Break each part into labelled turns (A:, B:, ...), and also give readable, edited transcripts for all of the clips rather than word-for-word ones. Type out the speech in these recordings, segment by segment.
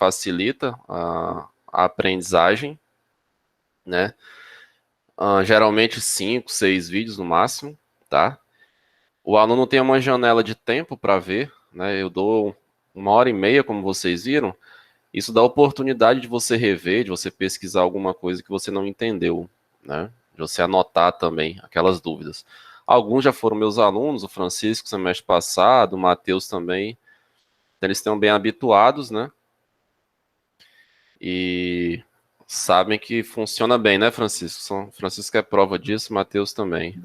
A: facilita a aprendizagem, né? Geralmente 5, 6 vídeos no máximo, tá? O aluno tem uma janela de tempo para ver, né? Eu dou 1h30, como vocês viram. Isso dá oportunidade de você rever, de você pesquisar alguma coisa que você não entendeu, né? De você anotar também aquelas dúvidas. Alguns já foram meus alunos, o Francisco semestre passado, o Matheus também. Então, eles estão bem habituados, né? E sabem que funciona bem, né, Francisco? Francisco é prova disso, Matheus também.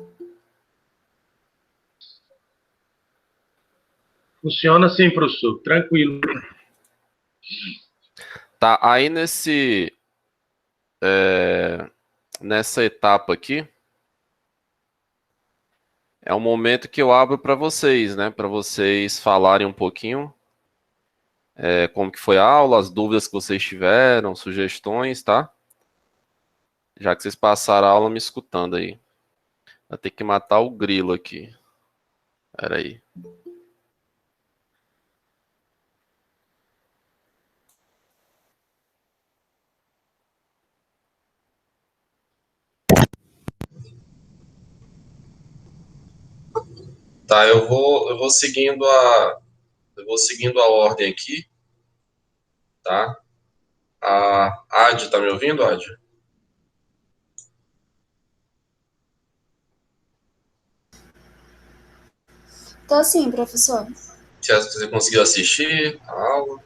B: Funciona sim, professor. Tranquilo.
A: Tá, aí nessa etapa aqui, é o momento que eu abro para vocês, né? Para vocês falarem um pouquinho como que foi a aula, as dúvidas que vocês tiveram, sugestões, tá? Já que vocês passaram a aula me escutando aí. Vou ter que matar o grilo aqui. Pera aí. Tá, eu vou seguindo a ordem aqui, tá? A Ad, tá me ouvindo, Ad?
C: Tô sim, professor.
A: Você conseguiu assistir a aula?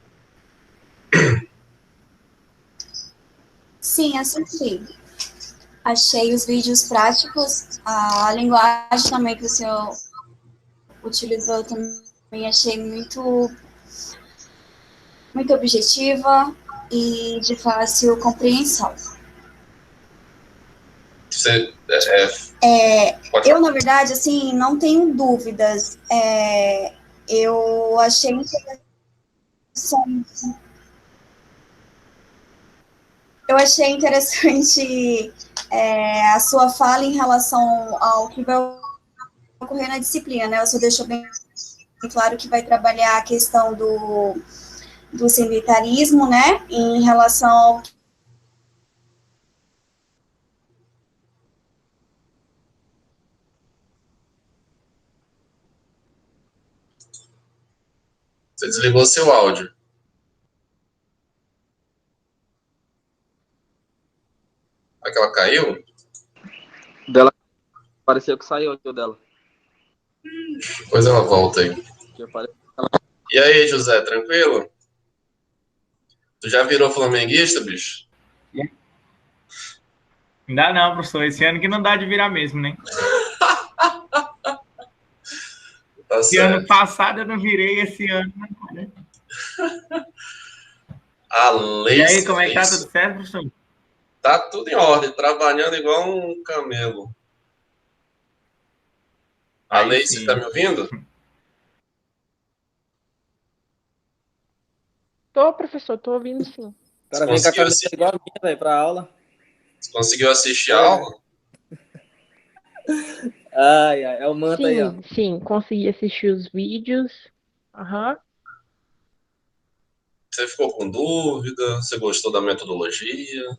C: Sim, assisti. Achei os vídeos práticos, a linguagem também que o senhor utilizou também achei muito objetiva e de fácil compreensão.
A: Você,
C: eu, na verdade, assim, não tenho dúvidas. Eu achei interessante. Eu achei interessante a sua fala em relação ao que vai ocorrer na disciplina, né? O senhor deixou bem claro que vai trabalhar a questão do sanitarismo, né? Em relação ao
A: Você desligou seu áudio. Aquela caiu?
D: Dela pareceu que saiu aqui o dela.
A: Depois ela volta aí. E aí, José, tranquilo? Tu já virou flamenguista, bicho?
E: Ainda não, professor. Esse ano que não dá de virar mesmo, né?
A: Tá
E: esse
A: certo.
E: ano passado eu não virei, esse ano. Né? E aí, como é que tá? Tudo certo, professor?
A: Tá tudo em ordem, trabalhando igual um camelo. A Leice, tá me ouvindo?
F: Tô, professor, tô ouvindo sim.
D: Cara, vem com a cabeça igual a minha, velho, pra aula.
A: Você conseguiu assistir a aula?
D: Ai, é o manto aí, ó.
F: Sim, consegui assistir os vídeos. Aham.
A: Você ficou com dúvida? Você gostou da metodologia?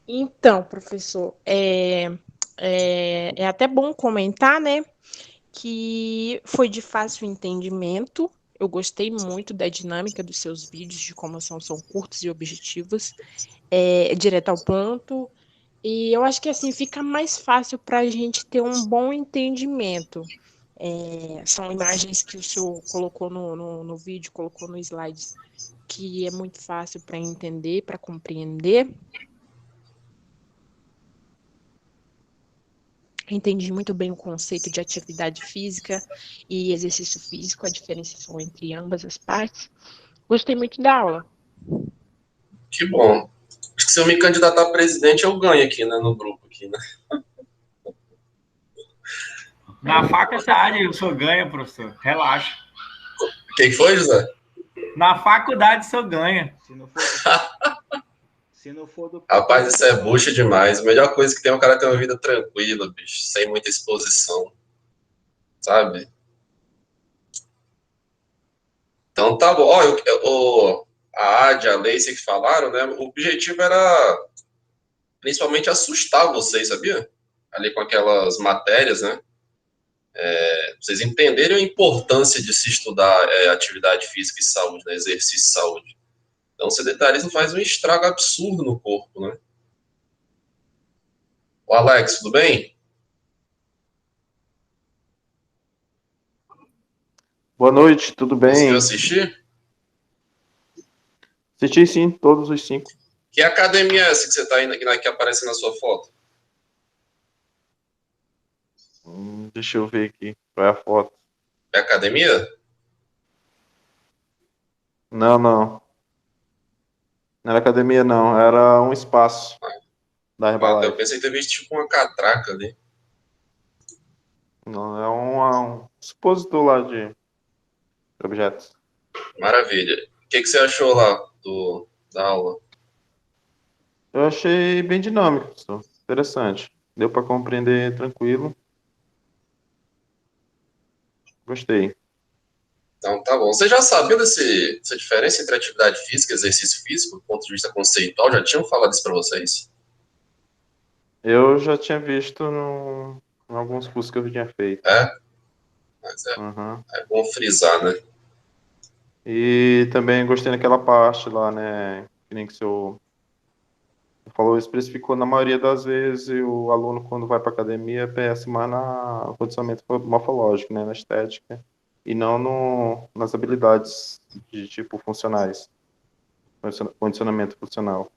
F: Então, professor, é até bom comentar, né, que foi de fácil entendimento. Eu gostei muito da dinâmica dos seus vídeos, de como são curtos e objetivos, direto ao ponto. E eu acho que assim fica mais fácil para a gente ter um bom entendimento. São imagens que o senhor colocou no vídeo, colocou no slides, que é muito fácil para entender, para compreender. Entendi muito bem o conceito de atividade física e exercício físico, a diferenciação entre ambas as partes. Gostei muito da aula.
A: Que bom. Acho que se eu me candidatar a presidente, eu ganho aqui, né, no grupo aqui, né?
E: Na faculdade o senhor ganha, professor. Relaxa.
A: O que foi, José?
E: Na faculdade o senhor ganha.
G: Se não for do...
A: Rapaz, isso é bucha demais. A melhor coisa que tem é o cara ter uma vida tranquila, bicho, sem muita exposição. Sabe? Então tá bom. Ó, a Adi, a Lacey que falaram, né? O objetivo era principalmente assustar vocês, sabia? Ali com aquelas matérias, né? Vocês entenderem a importância de se estudar atividade física e saúde, né? Exercício e saúde. Então, o sedentarismo faz um estrago absurdo no corpo, né? O Alex, tudo bem?
G: Boa noite, tudo
A: Conseguiu
G: bem?
A: assistir?
G: Assisti sim, todos os 5.
A: Que academia é essa que você está indo aqui, que aparece na sua foto?
G: Deixa eu ver aqui, qual é a foto.
A: É academia?
G: Não, não. Não era academia, não. Era um espaço da
A: Eu
G: Herbalife.
A: pensei ter visto tipo uma catraca ali.
G: Não, é um supositor lá de objetos.
A: Maravilha. O que você achou lá da aula?
G: Eu achei bem dinâmico, professor. Interessante. Deu para compreender tranquilo. Gostei.
A: Então, tá bom. Você já sabia dessa diferença entre atividade física e exercício físico, do ponto de vista conceitual? Já tinham falado isso para vocês?
G: Eu já tinha visto em alguns cursos que eu tinha feito.
A: Mas
G: Uhum.
A: é bom frisar, né?
G: E também gostei daquela parte lá, né? Que nem que o senhor falou, especificou na maioria das vezes o aluno, quando vai para academia, pensa mais no condicionamento morfológico, né? Na estética, e não nas habilidades de tipo funcionais, condicionamento funcional.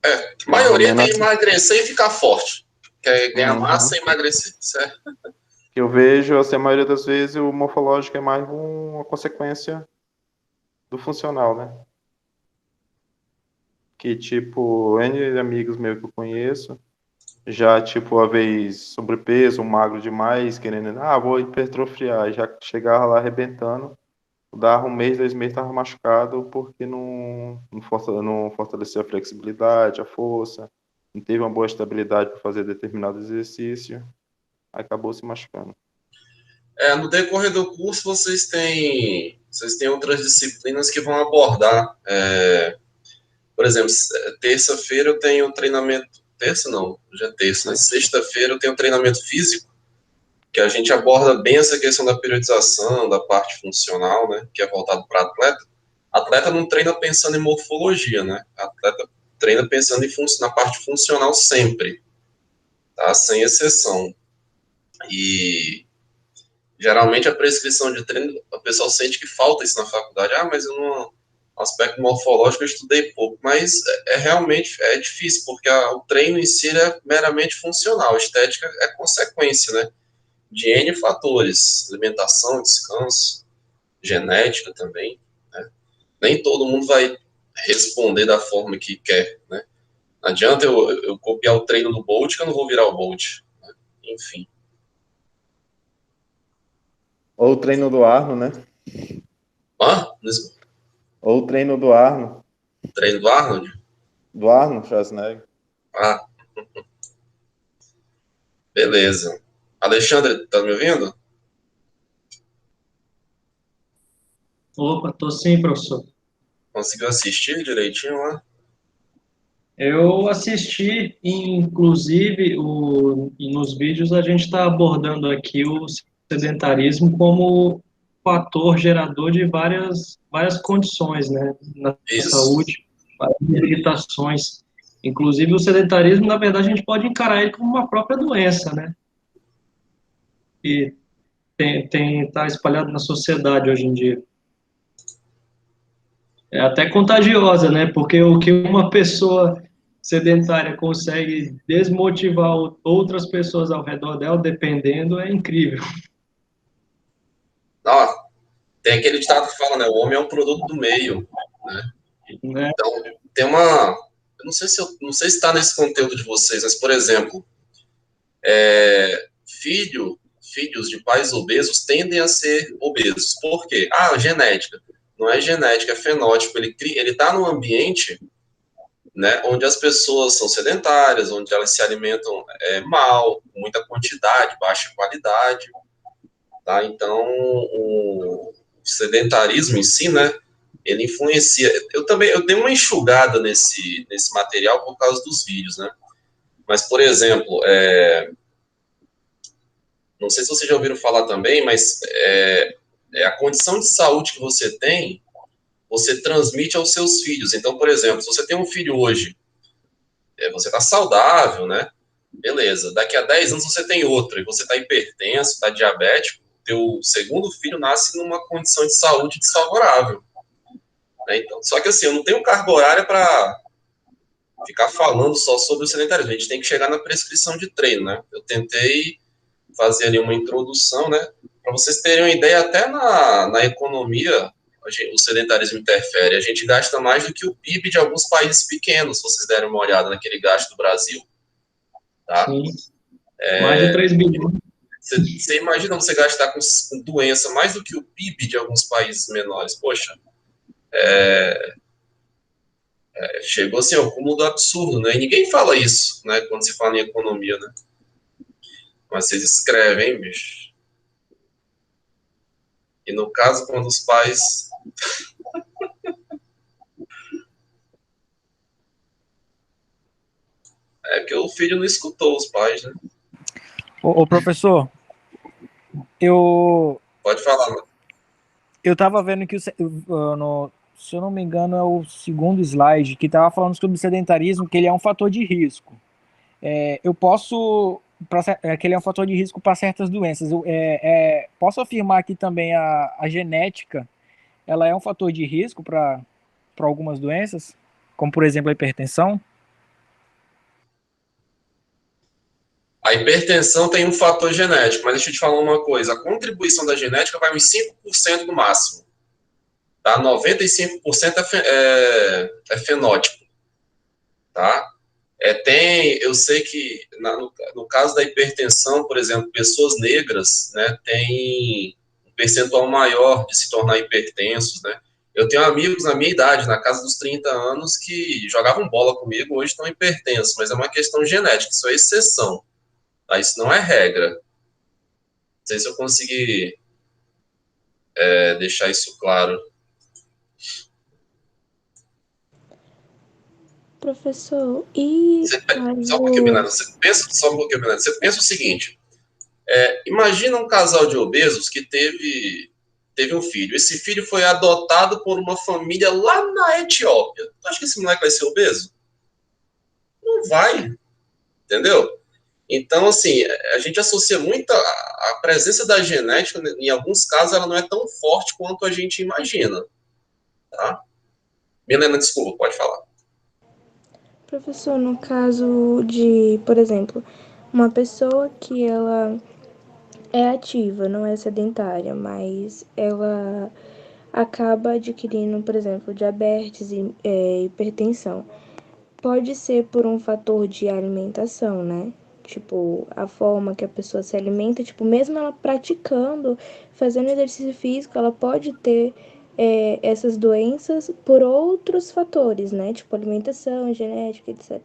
A: A maioria
G: menos
A: quer emagrecer e ficar forte. Quer ganhar
G: Uhum.
A: massa e emagrecer, certo?
G: Que eu vejo, assim, a maioria das vezes, o morfológico é mais uma consequência do funcional, né? Que, tipo, N amigos meus que eu conheço, já, tipo, a vez sobrepeso, magro demais, querendo, vou hipertrofiar, já chegava lá arrebentando, dava 1 mês, 2 meses, tava machucado, porque não fortaleceu a flexibilidade, a força, não teve uma boa estabilidade para fazer determinado exercício, aí acabou se machucando.
A: No decorrer do curso, vocês têm outras disciplinas que vão abordar. Por exemplo, terça-feira eu tenho treinamento. Terça não, já é terça, né? Sexta-feira eu tenho treinamento físico, que a gente aborda bem essa questão da periodização, da parte funcional, né? Que é voltado para atleta. Atleta não treina pensando em morfologia, né? Atleta treina pensando na parte funcional sempre, tá? Sem exceção. E geralmente a prescrição de treino, o pessoal sente que falta isso na faculdade. Mas eu não, aspecto morfológico eu estudei pouco, mas realmente difícil, porque o treino em si é meramente funcional, a estética é consequência, né, de N fatores, alimentação, descanso, genética também, né? Nem todo mundo vai responder da forma que quer, né? Não adianta eu copiar o treino do Bolt que eu não vou virar o Bolt, né? Enfim.
G: Ou o treino do Arno, né? Ou o treino do Arno.
A: Treino do Arnold?
G: Do Arno Schwarzenegger.
A: Beleza. Alexandre, tá me ouvindo?
B: Opa, tô sim, professor.
A: Conseguiu assistir direitinho lá?
B: Eu assisti, inclusive, nos vídeos a gente está abordando aqui o sedentarismo como fator gerador de várias condições, né, na saúde, várias limitações. Inclusive, o sedentarismo, na verdade, a gente pode encarar ele como uma própria doença, né? E tá espalhado na sociedade hoje em dia. É até contagiosa, né? Porque o que uma pessoa sedentária consegue desmotivar outras pessoas ao redor dela, dependendo, é incrível.
A: Tem aquele ditado que fala, né? O homem é um produto do meio, né? Então, tem uma... Eu não sei se está nesse conteúdo de vocês, mas, por exemplo, filhos de pais obesos tendem a ser obesos. Por quê? Genética. Não é genética, é fenótipo. Ele está num ambiente, né, onde as pessoas são sedentárias, onde elas se alimentam mal, com muita quantidade, baixa qualidade. Tá? Então, sedentarismo em si, né, ele influencia. Eu dei uma enxugada nesse material por causa dos vídeos, né? Mas, por exemplo, não sei se vocês já ouviram falar também, mas a condição de saúde que você tem, você transmite aos seus filhos. Então, por exemplo, se você tem um filho hoje, você está saudável, né? Beleza. Daqui a 10 anos você tem outro, e você está hipertenso, está diabético, teu segundo filho nasce numa condição de saúde desfavorável. Né? Então, só que assim, eu não tenho carga horária para ficar falando só sobre o sedentarismo. A gente tem que chegar na prescrição de treino, né? Eu tentei fazer ali uma introdução, né? Para vocês terem uma ideia, até na economia, o sedentarismo interfere. A gente gasta mais do que o PIB de alguns países pequenos, se vocês derem uma olhada naquele gasto do Brasil. Tá?
B: Sim. Mais de 3 bilhões.
A: Você imagina você gastar com doença mais do que o PIB de alguns países menores? Poxa, chegou assim ao cúmulo do absurdo, né? E ninguém fala isso, né? Quando se fala em economia, né? Mas vocês escrevem, hein, bicho? E no caso, quando os pais... É porque o filho não escutou os pais, né?
H: Ô professor, eu
A: Pode falar, né?
H: tava vendo que, se eu não me engano, é o segundo slide, que tava falando sobre o sedentarismo, que ele é um fator de risco. Que ele é um fator de risco para certas doenças. Posso afirmar aqui também a genética, ela é um fator de risco para algumas doenças, como por exemplo a hipertensão?
A: A hipertensão tem um fator genético, mas deixa eu te falar uma coisa. A contribuição da genética vai uns 5% no máximo. Tá? 95% é fenótipo. Tá? Eu sei que no caso da hipertensão, por exemplo, pessoas negras, né, têm um percentual maior de se tornar hipertensos, né? Eu tenho amigos na minha idade, na casa dos 30 anos, que jogavam bola comigo, hoje estão hipertensos, mas é uma questão genética, isso é exceção, tá? Isso não é regra. Não sei se eu consegui deixar isso claro.
I: Professor,
A: Só um pouquinho, Milena. Você pensa o seguinte: imagina um casal de obesos que teve um filho. Esse filho foi adotado por uma família lá na Etiópia. Tu acha que esse moleque vai ser obeso? Não vai, entendeu? Então, assim, a gente associa muito a presença da genética, em alguns casos, ela não é tão forte quanto a gente imagina. Tá? Milena, desculpa, pode falar.
I: professor, no caso de, por exemplo, uma pessoa que ela é ativa, não é sedentária, mas ela acaba adquirindo, por exemplo, diabetes e hipertensão. Pode ser por um fator de alimentação, né? Tipo, a forma que a pessoa se alimenta, tipo, mesmo ela praticando, fazendo exercício físico, ela pode ter essas doenças por outros fatores, né? Tipo, alimentação, genética, etc.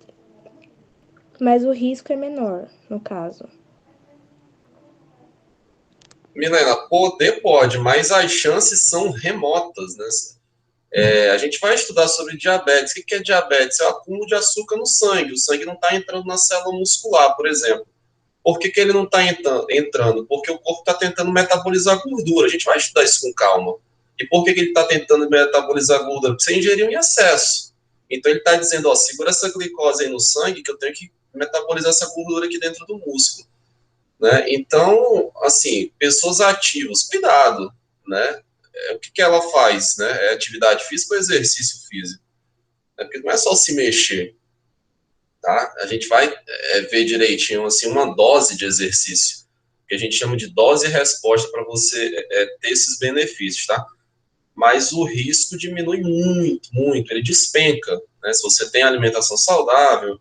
I: Mas o risco é menor, no caso.
A: Milena, poder pode, mas as chances são remotas, né? A gente vai estudar sobre diabetes. O que é diabetes? É o acúmulo de açúcar no sangue. O sangue não está entrando na célula muscular, por exemplo. Por que ele não está entrando? Porque o corpo está tentando metabolizar gordura. A gente vai estudar isso com calma. E por que ele está tentando metabolizar gordura? Porque você ingeriu em excesso. Então ele está dizendo, segura essa glicose aí no sangue que eu tenho que metabolizar essa gordura aqui dentro do músculo. Né? Então, assim, pessoas ativas, cuidado, né? O que ela faz, né? É atividade física ou exercício físico? Porque não é só se mexer, tá? A gente vai ver direitinho, assim, uma dose de exercício, que a gente chama de dose e resposta para você ter esses benefícios, tá? Mas o risco diminui muito, muito, ele despenca, né? Se você tem alimentação saudável,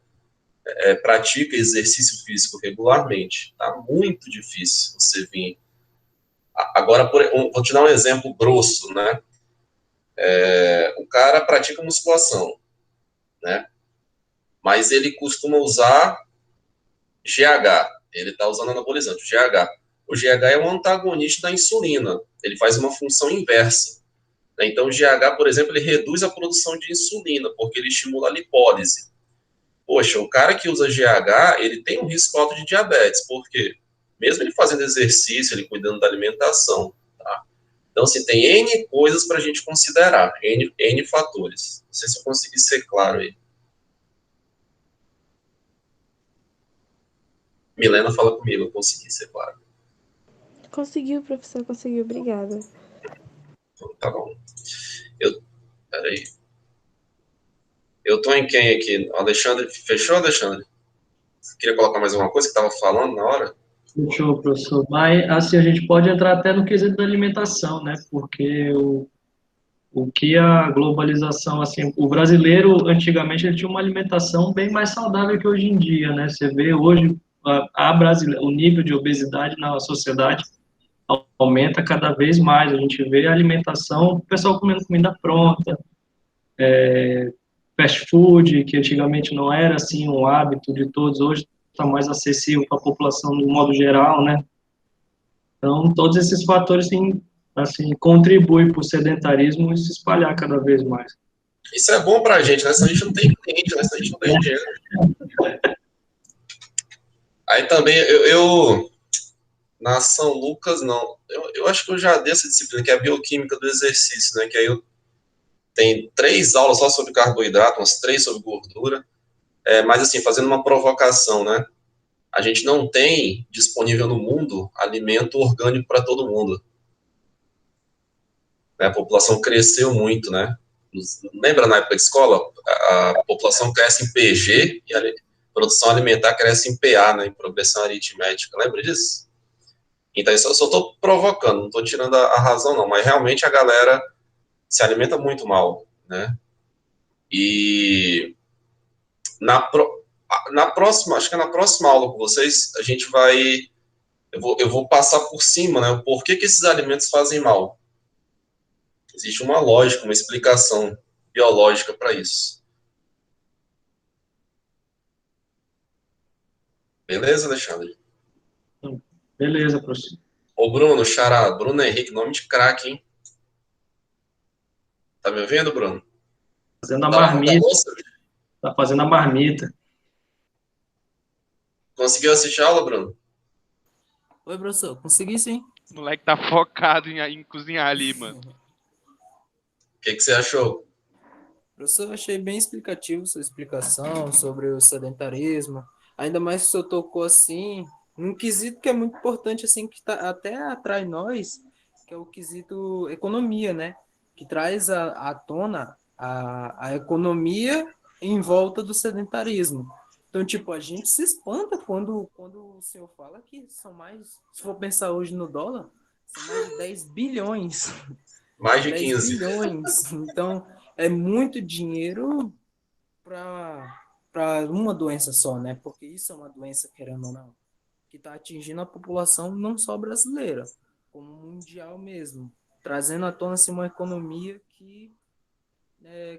A: pratica exercício físico regularmente, tá? Muito difícil você vir. Agora, vou te dar um exemplo grosso, né? O cara pratica musculação, né? Mas ele costuma usar GH. Ele está usando anabolizante, o GH. O GH é um antagonista da insulina. ele faz uma função inversa. Né? Então, o GH, por exemplo, ele reduz a produção de insulina, porque ele estimula a lipólise. Poxa, o cara que usa GH, ele tem um risco alto de diabetes, porque mesmo ele fazendo exercício, ele cuidando da alimentação, tá? Então, assim, tem N coisas para a gente considerar, N fatores. Não sei se eu consegui ser claro aí. Milena fala comigo, eu consegui ser claro.
I: Conseguiu, professor, conseguiu. Obrigada.
A: Então, tá bom. Peraí. Eu tô em quem aqui? Alexandre, fechou, Alexandre? Você queria colocar mais alguma coisa que estava falando na hora?
B: Fechou, professor. Mas, assim, a gente pode entrar até no quesito da alimentação, né? Porque o que a globalização, assim, o brasileiro, antigamente, ele tinha uma alimentação bem mais saudável que hoje em dia, né? Você vê hoje o nível de obesidade na sociedade aumenta cada vez mais. A gente vê a alimentação, o pessoal comendo comida pronta, fast food, que antigamente não era, assim, um hábito de todos, hoje está mais acessível para a população no modo geral, né? Então, todos esses fatores, assim, contribuem para o sedentarismo se espalhar cada vez mais.
A: Isso é bom pra gente, né? Senão a gente não tem cliente, né? Senão a gente não tem dinheiro. Aí também, na São Lucas, não. Eu acho que eu já dei essa disciplina, que é a bioquímica do exercício, né? Que aí tem 3 aulas só sobre carboidrato, umas 3 sobre gordura. Mas, assim, fazendo uma provocação, né? A gente não tem disponível no mundo alimento orgânico para todo mundo. Né? A população cresceu muito, né? Lembra na época de escola? A população cresce em PG e a produção alimentar cresce em PA, né? Em progressão aritmética. Lembra disso? Então, isso eu só estou provocando, não estou tirando a razão, não. Mas realmente a galera se alimenta muito mal, né? E na próxima, acho que na próxima aula com vocês, a gente vai. Eu vou passar por cima, né? O porquê que esses alimentos fazem mal. Existe uma lógica, uma explicação biológica para isso. Beleza, Alexandre?
B: Beleza, professor.
A: Ô, Bruno, Xará, Bruno Henrique, nome de craque, hein? Tá me ouvindo, Bruno?
B: Fazendo a
A: Tá lavando a
B: marmita.
A: louça?
B: Tá fazendo a marmita.
A: Conseguiu assistir a aula, Bruno?
J: Oi, professor. Consegui sim.
K: O moleque tá focado em cozinhar ali, mano.
A: O que você achou?
J: Professor, eu achei bem explicativo sua explicação sobre o sedentarismo. Ainda mais que o senhor tocou assim, num quesito que é muito importante, assim, que até atrai nós, que é o quesito economia, né? Que traz à tona a economia em volta do sedentarismo. Então, tipo, a gente se espanta quando o senhor fala que são mais, se for pensar hoje no dólar, são mais de 10 bilhões.
A: Mais de
J: 10
A: 15.
J: bilhões. Então, é muito dinheiro para uma doença só, né? Porque isso é uma doença, querendo ou não, que está atingindo a população não só brasileira, como mundial mesmo, trazendo à tona assim, uma economia que,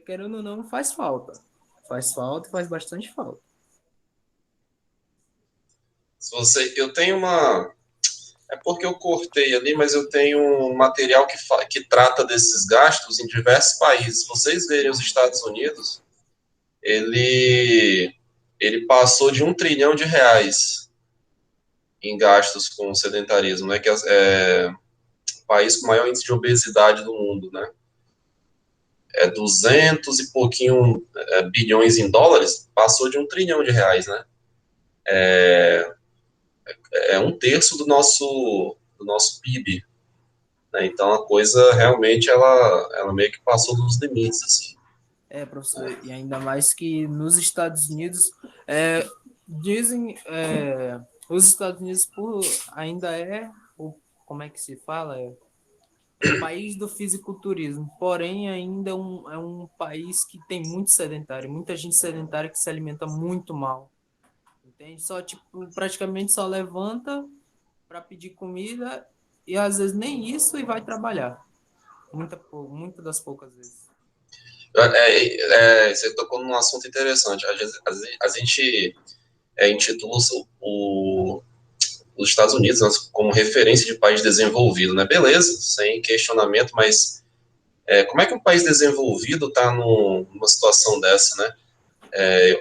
J: querendo ou não, faz falta. Faz falta e faz bastante falta.
A: Eu tenho uma... É porque eu cortei ali, mas eu tenho um material que trata desses gastos em diversos países. Se vocês verem os Estados Unidos, ele passou de 1 trilhão de reais em gastos com o sedentarismo, né? Que é o país com maior índice de obesidade do mundo, né? 200 e pouquinho bilhões em dólares, passou de 1 trilhão de reais, né? É 1/3 do nosso PIB. Né? Então a coisa realmente ela meio que passou dos limites, assim.
J: Professor, e ainda mais que nos Estados Unidos, dizem, os Estados Unidos ainda como é que se fala? O país do fisiculturismo, porém ainda é um país que tem muito sedentário, muita gente sedentária que se alimenta muito mal, entende? Só, tipo, praticamente só levanta para pedir comida e às vezes nem isso e vai trabalhar, muitas das poucas vezes.
A: Você tocou num assunto interessante. A gente intitula os Estados Unidos, né, como referência de país desenvolvido, né? Beleza, sem questionamento, mas como é que um país desenvolvido está numa situação dessa, né?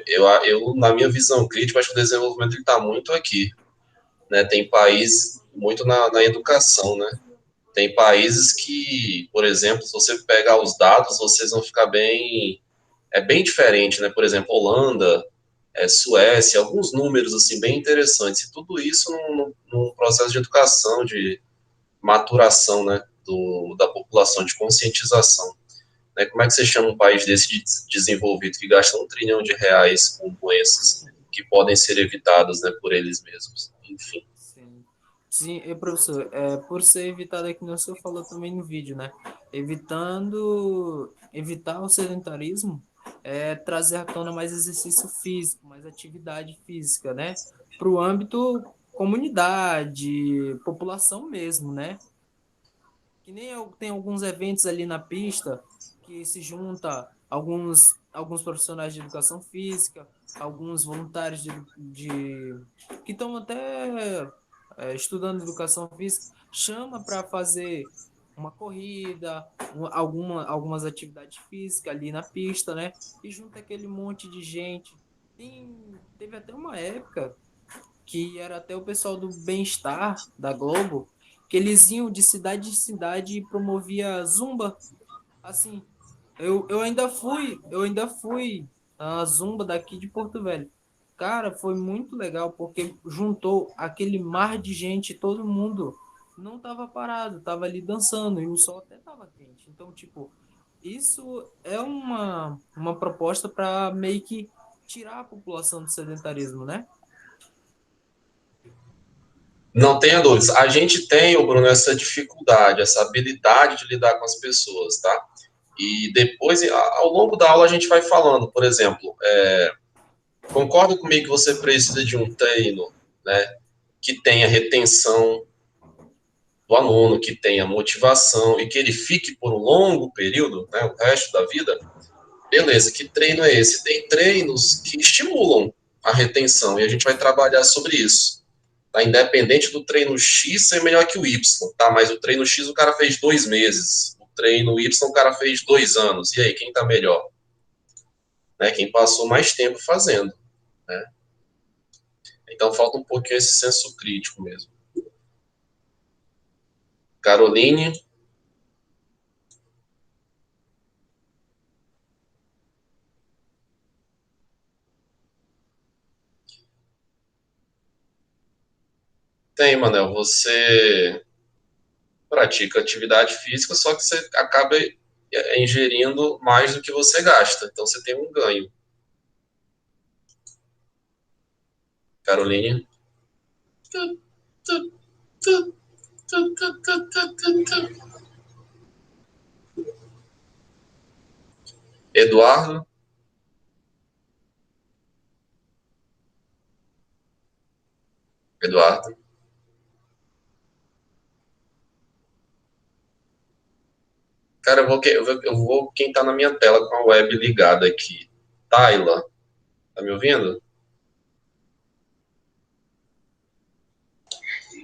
A: Eu, na minha visão crítica, acho que o desenvolvimento está muito aqui, né? Tem país muito na educação, né? Tem países que, por exemplo, se você pegar os dados, vocês vão ficar bem diferente, né? Por exemplo, Holanda, Suécia, alguns números assim bem interessantes. E tudo isso num processo de educação, de maturação, né? Da população, de conscientização. Né? Como é que você chama um país desse de desenvolvido que gasta R$1 trilhão com doenças que podem ser evitadas, né, por eles mesmos? Enfim.
J: Sim, e professor, por ser evitado, é que o senhor falou também no vídeo, né? Evitar o sedentarismo trazer à tona mais exercício físico, mais atividade física, né? Para o âmbito comunidade, população mesmo, né? Que nem tem alguns eventos ali na pista que se junta alguns profissionais de educação física, alguns voluntários que estão até estudando educação física, chama para fazer uma corrida, algumas atividades físicas ali na pista, né? E junta aquele monte de gente. Teve até uma época que era até o pessoal do Bem-Estar, da Globo, que eles iam de cidade em cidade e promovia zumba. Assim, eu ainda fui a zumba daqui de Porto Velho. Cara, foi muito legal, porque juntou aquele mar de gente, todo mundo não tava parado, tava ali dançando, e o sol até tava quente. Então, tipo, isso é uma proposta para meio que tirar a população do sedentarismo, né?
A: Não tenha dúvidas. A gente tem, Bruno, essa dificuldade, essa habilidade de lidar com as pessoas, tá? E depois, ao longo da aula, a gente vai falando. Por exemplo, concorda comigo que você precisa de um treino, né, que tenha retenção do aluno, que tenha motivação e que ele fique por um longo período, né, o resto da vida? Beleza, que treino é esse? Tem treinos que estimulam a retenção e a gente vai trabalhar sobre isso. Tá? Independente do treino X ser melhor que o Y, tá? Mas o treino X o cara fez 2 meses, o treino Y o cara fez 2 anos. E aí, quem tá melhor? Né? Quem passou mais tempo fazendo, né? Então falta um pouquinho esse senso crítico mesmo. Caroline. Tem, Manel, você pratica atividade física, só que você acaba ingerindo mais do que você gasta. Então você tem um ganho. Caroline. Eduardo. Eduardo. Cara, eu vou quem tá na minha tela com a web ligada aqui. Tayla, tá me ouvindo?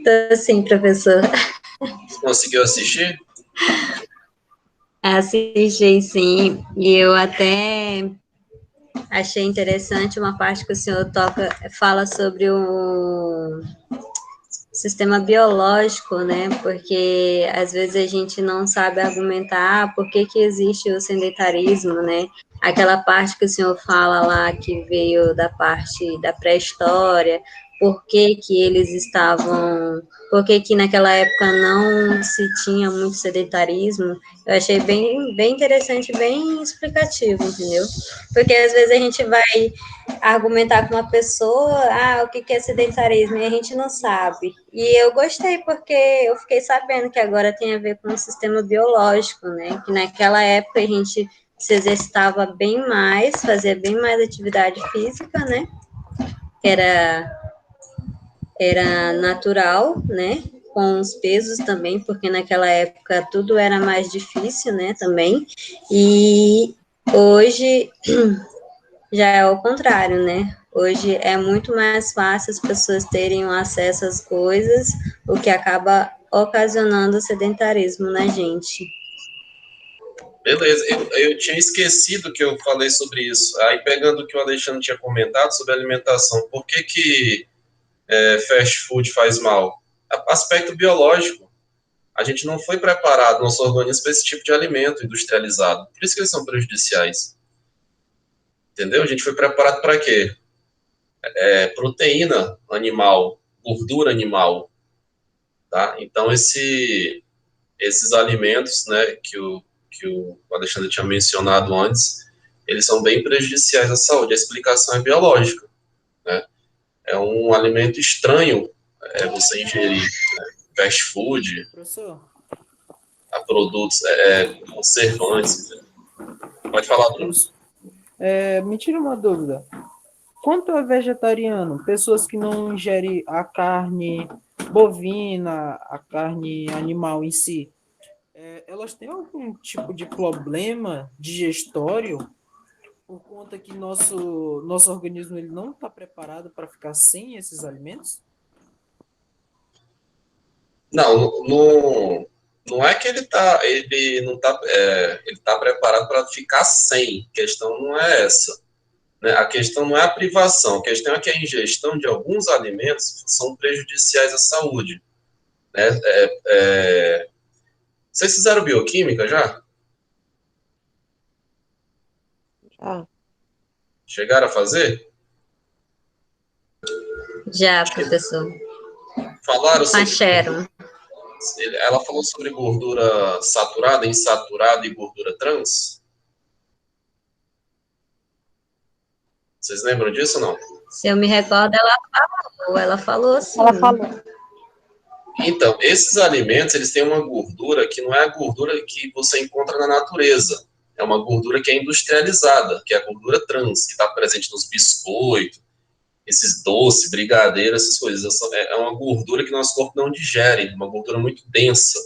L: Tô sim, professor.
A: Conseguiu assistir?
L: Assisti, sim. E eu até achei interessante uma parte que o senhor fala sobre o sistema biológico, né? Porque às vezes a gente não sabe argumentar por que existe o sedentarismo, né? Aquela parte que o senhor fala lá que veio da parte da pré-história, por que eles estavam, por que naquela época não se tinha muito sedentarismo, eu achei bem interessante, bem explicativo, entendeu? Porque às vezes a gente vai argumentar com uma pessoa, o que é sedentarismo, e a gente não sabe. E eu gostei porque eu fiquei sabendo que agora tem a ver com o sistema biológico, né? Que naquela época a gente se exercitava bem mais, fazia bem mais atividade física, né? Era natural, né? Com os pesos também, porque naquela época tudo era mais difícil, né? Também. E hoje já é o contrário, né? Hoje é muito mais fácil as pessoas terem um acesso às coisas, o que acaba ocasionando sedentarismo na gente.
A: Beleza, eu tinha esquecido que eu falei sobre isso. Aí, pegando o que o Alexandre tinha comentado sobre alimentação, por que fast food faz mal? Aspecto biológico. A gente não foi preparado, nosso organismo, para esse tipo de alimento industrializado. Por isso que eles são prejudiciais. Entendeu? A gente foi preparado para quê? Proteína animal, gordura animal. Tá? Então, esses alimentos, né, que o Alexandre tinha mencionado antes, eles são bem prejudiciais à saúde. A explicação é biológica. Né? É um alimento estranho você ingerir, né? Fast food,
J: Professor,
A: a produtos conservantes. Né? Pode falar, Bruno.
J: me tira uma dúvida. Quanto a vegetariano, pessoas que não ingerem a carne bovina, a carne animal em si, elas têm algum tipo de problema digestório por conta que nosso organismo ele não está preparado para ficar sem esses alimentos?
A: Não é que ele tá preparado para ficar sem. A questão não é essa. Né? A questão não é a privação. A questão é que a ingestão de alguns alimentos são prejudiciais à saúde. Né? Vocês fizeram bioquímica já?
F: Já.
A: Chegaram a fazer?
L: Já, professor.
A: Falaram sobre...
L: Acharam.
A: Ela falou sobre gordura saturada, insaturada e gordura trans? Vocês lembram disso ou não?
L: Se eu me recordo, ela falou sim.
F: Ela falou.
A: Então, esses alimentos, eles têm uma gordura que não é a gordura que você encontra na natureza. É uma gordura que é industrializada, que é a gordura trans, que está presente nos biscoitos, esses doces, brigadeiro, essas coisas. É uma gordura que nosso corpo não digere, uma gordura muito densa.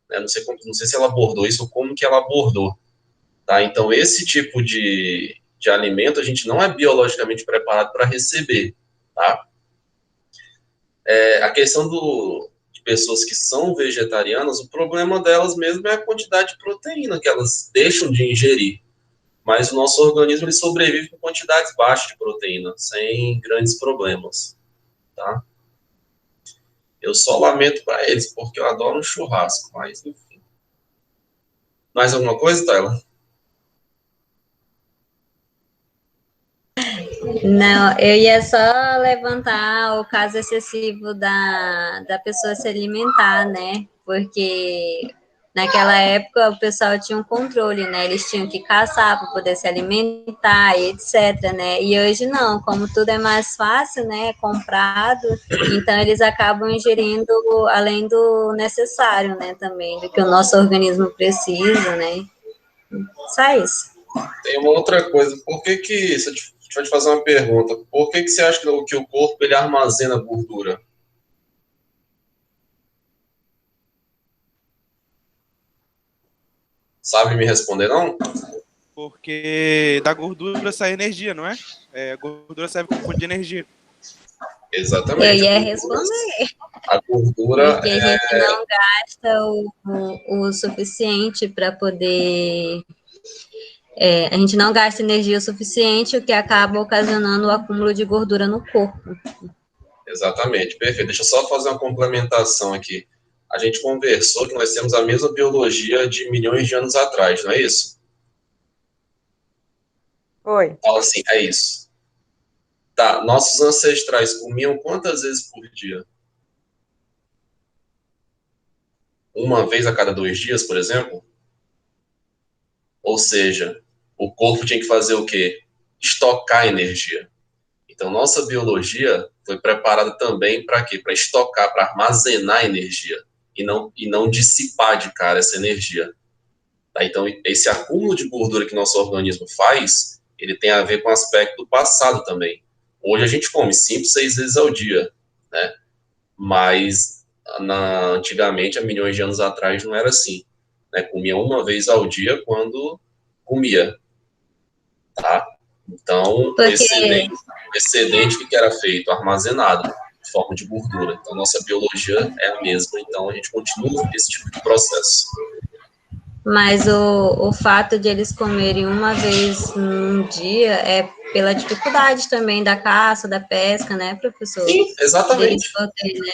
A: Né? Não sei se ela abordou isso ou como que ela abordou. Tá? Então, esse tipo de alimento a gente não é biologicamente preparado para receber. Tá? A questão de pessoas que são vegetarianas, o problema delas mesmo é a quantidade de proteína que elas deixam de ingerir. Mas o nosso organismo ele sobrevive com quantidades baixas de proteína, sem grandes problemas. Tá? Eu só lamento para eles, porque eu adoro um churrasco, mas enfim. Mais alguma coisa, Taylor?
L: Não, eu ia só levantar o caso excessivo da pessoa se alimentar, né? Porque naquela época o pessoal tinha um controle, né? Eles tinham que caçar para poder se alimentar e etc, né? E hoje não, como tudo é mais fácil, né? Comprado, então eles acabam ingerindo além do necessário, né? Também, do que o nosso organismo precisa, né? Só isso.
A: Tem uma outra coisa. Por que deixa eu te fazer uma pergunta. Por que você acha que o corpo ele armazena gordura? Sabe me responder, não?
K: Porque da gordura sai energia, não é? A gordura serve como fonte de energia.
A: Exatamente.
L: Eu ia responder.
A: A gordura
L: porque a gente não gasta o suficiente para poder... a gente não gasta energia o suficiente, o que acaba ocasionando o acúmulo de gordura no corpo.
A: Exatamente, perfeito. Deixa eu só fazer uma complementação aqui. A gente conversou que nós temos a mesma biologia de milhões de anos atrás, não é isso?
F: Oi.
A: Fala assim, é isso. Tá, nossos ancestrais comiam quantas vezes por dia? Uma vez a cada 2 dias, por exemplo? Ou seja, o corpo tinha que fazer o quê? Estocar energia. Então, nossa biologia foi preparada também para quê? Para estocar, para armazenar energia e não dissipar de cara essa energia. Tá? Então, esse acúmulo de gordura que nosso organismo faz, ele tem a ver com o aspecto do passado também. Hoje a gente come 5, 6 vezes ao dia, né? Mas antigamente, há milhões de anos atrás, não era assim. Né? Comia uma vez ao dia quando comia. Tá? Então,
L: Porque
A: excedente, o que era feito? Armazenado, em forma de gordura. Então, nossa biologia é a mesma, então a gente continua esse tipo de processo.
L: Mas o fato de eles comerem uma vez num dia é pela dificuldade também da caça, da pesca, né, professor?
A: Sim, exatamente.
L: Deles, né?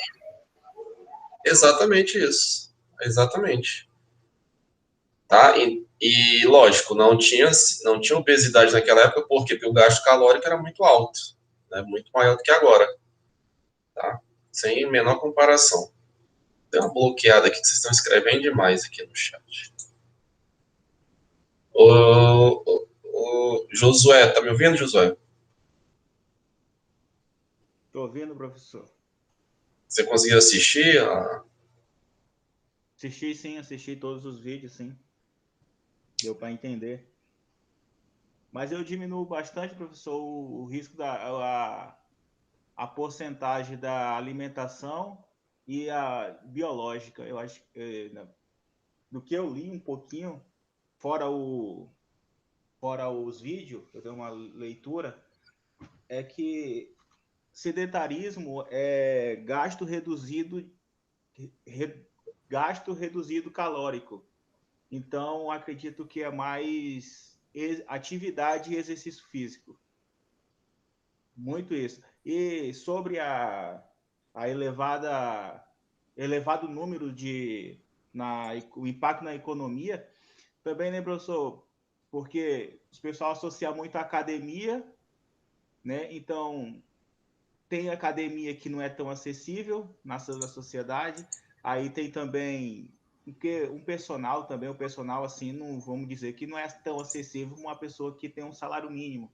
A: Exatamente isso. Exatamente. Tá? E lógico, não tinha obesidade naquela época, por quê? Porque o gasto calórico era muito alto, né? Muito maior do que agora. Tá? Sem menor comparação. Tem uma bloqueada aqui que vocês estão escrevendo demais aqui no chat. O Josué, tá me ouvindo, Josué?
E: Tô ouvindo, professor.
A: Você conseguiu assistir?
E: Assisti, sim, assisti todos os vídeos, sim. Deu para entender. Mas eu diminuo bastante, professor, o risco a porcentagem da alimentação e a biológica. Eu acho que, do que eu li um pouquinho, fora os vídeos, eu dei uma leitura, é que sedentarismo é gasto reduzido calórico. Então, acredito que é mais atividade e exercício físico. Muito isso. E sobre elevado número o impacto na economia, também, né, professor? Porque o pessoal associa muito à academia, né? Então, tem academia que não é tão acessível na sociedade. Aí tem também um personal também, o personal, assim, não vamos dizer que não é tão acessível uma pessoa que tem um salário mínimo.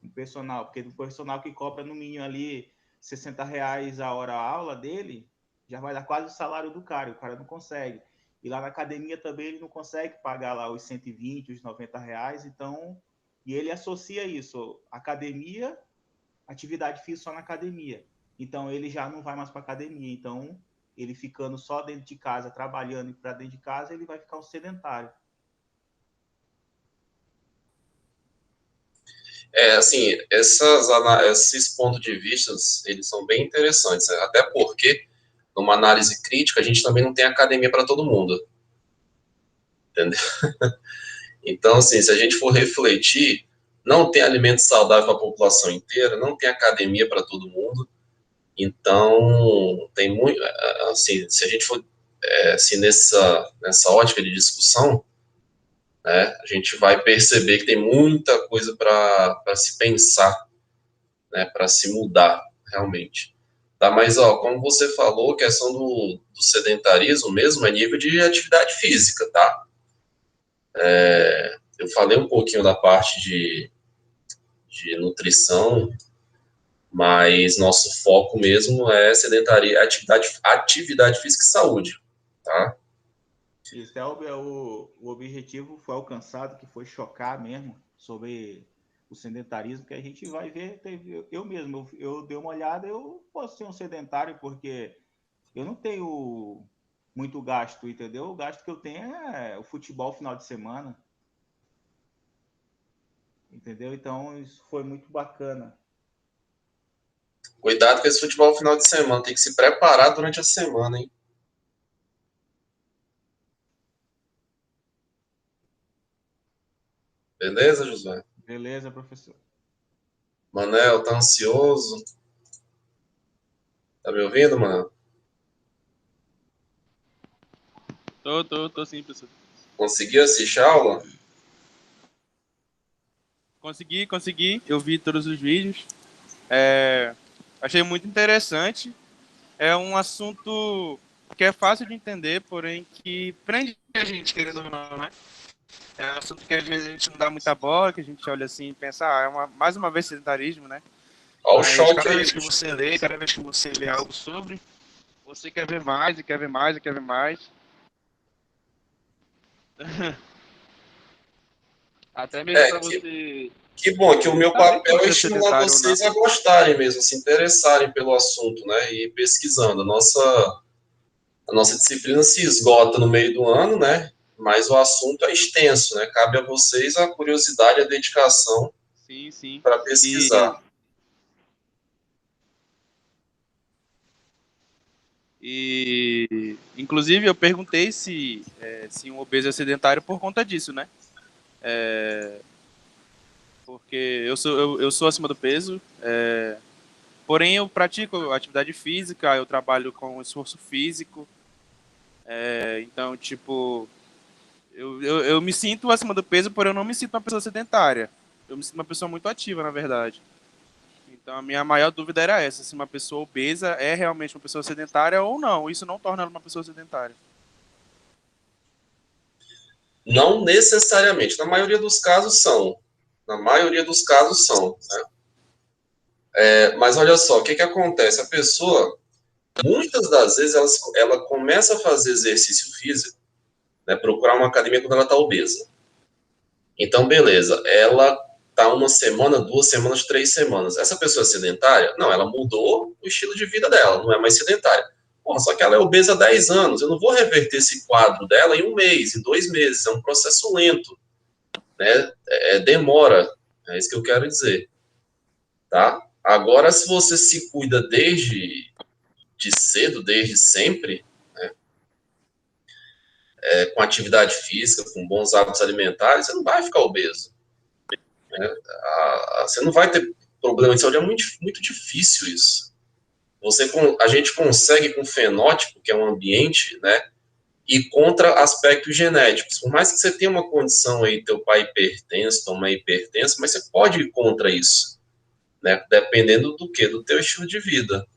E: Um personal, porque o personal que cobra no mínimo ali R$60 a hora a aula dele, já vai dar quase o salário do cara, o cara não consegue. E lá na academia também ele não consegue pagar lá os 120, os R$90, então, e ele associa isso, academia, atividade física só na academia. Então ele já não vai mais para academia, então ele ficando só dentro de casa, trabalhando para dentro de casa, ele vai ficar um sedentário.
A: Assim, esses pontos de vista, eles são bem interessantes, né? Até porque, numa análise crítica, a gente também não tem academia para todo mundo. Entendeu? Então, assim, se a gente for refletir, não tem alimento saudável para a população inteira, não tem academia para todo mundo. Então, tem muito, assim, se a gente for assim, nessa ótica de discussão, né, a gente vai perceber que tem muita coisa para se pensar, né, para se mudar, realmente. Tá, mas, como você falou, a questão do sedentarismo mesmo é nível de atividade física, tá? Eu falei um pouquinho da parte de nutrição, mas nosso foco mesmo é atividade física e saúde, tá?
E: Isso o objetivo foi alcançado, que foi chocar mesmo sobre o sedentarismo, que a gente vai ver. Eu mesmo, eu dei uma olhada, eu posso ser um sedentário, porque eu não tenho muito gasto, entendeu? O gasto que eu tenho é o futebol final de semana, entendeu? Então, isso foi muito bacana.
A: Cuidado com esse futebol final de semana, tem que se preparar durante a semana, hein? Beleza, Josué?
E: Beleza, professor.
A: Manel, tá ansioso? Tá me ouvindo, Manel?
K: Tô sim, professor.
A: Conseguiu assistir a aula?
K: Consegui. Eu vi todos os vídeos. Achei muito interessante. É um assunto que é fácil de entender, porém que prende a gente, querendo ou não, né? É um assunto que às vezes a gente não dá muita bola, que a gente olha assim e pensa, mais uma vez sedentarismo, né?
A: Olha o
K: Mas
A: choque
K: cada
A: aí.
K: vez que você lê, cada vez que você lê algo sobre, você quer ver mais, e quer ver mais, e quer ver mais. Até mesmo para você...
A: Que bom, que o meu papel é estimular vocês a gostarem mesmo, se interessarem pelo assunto, né? E pesquisando. A nossa disciplina se esgota no meio do ano, né? Mas o assunto é extenso, né? Cabe a vocês a curiosidade, a dedicação
K: sim.
A: para pesquisar.
K: Inclusive, eu perguntei se um obeso é sedentário por conta disso, né? Porque eu sou acima do peso, porém eu pratico atividade física, eu trabalho com esforço físico, então, tipo, eu me sinto acima do peso, porém eu não me sinto uma pessoa sedentária. Eu me sinto uma pessoa muito ativa, na verdade. Então, a minha maior dúvida era essa, se uma pessoa obesa é realmente uma pessoa sedentária ou não. Isso não torna ela uma pessoa sedentária.
A: Não necessariamente, na maioria dos casos são. Na maioria dos casos são. Né? Mas olha só, o que acontece? A pessoa, muitas das vezes, ela começa a fazer exercício físico, né, procurar uma academia quando ela está obesa. Então, beleza, ela tá 1 semana, 2 semanas, 3 semanas. Essa pessoa é sedentária? Não, ela mudou o estilo de vida dela, não é mais sedentária. Bom, só que ela é obesa há 10 anos, eu não vou reverter esse quadro dela em 1 mês, em 2 meses, é um processo lento, né? Demora, é isso que eu quero dizer, tá? Agora, se você se cuida desde cedo, desde sempre, né, com atividade física, com bons hábitos alimentares, você não vai ficar obeso. Né? Você não vai ter problema de saúde, é muito, muito difícil isso. A gente consegue com fenótipo, que é um ambiente, né, e contra aspectos genéticos. Por mais que você tenha uma condição aí, teu pai hipertenso, tua mãe hipertensa, mas você pode ir contra isso, né, dependendo do quê? Do teu estilo de vida.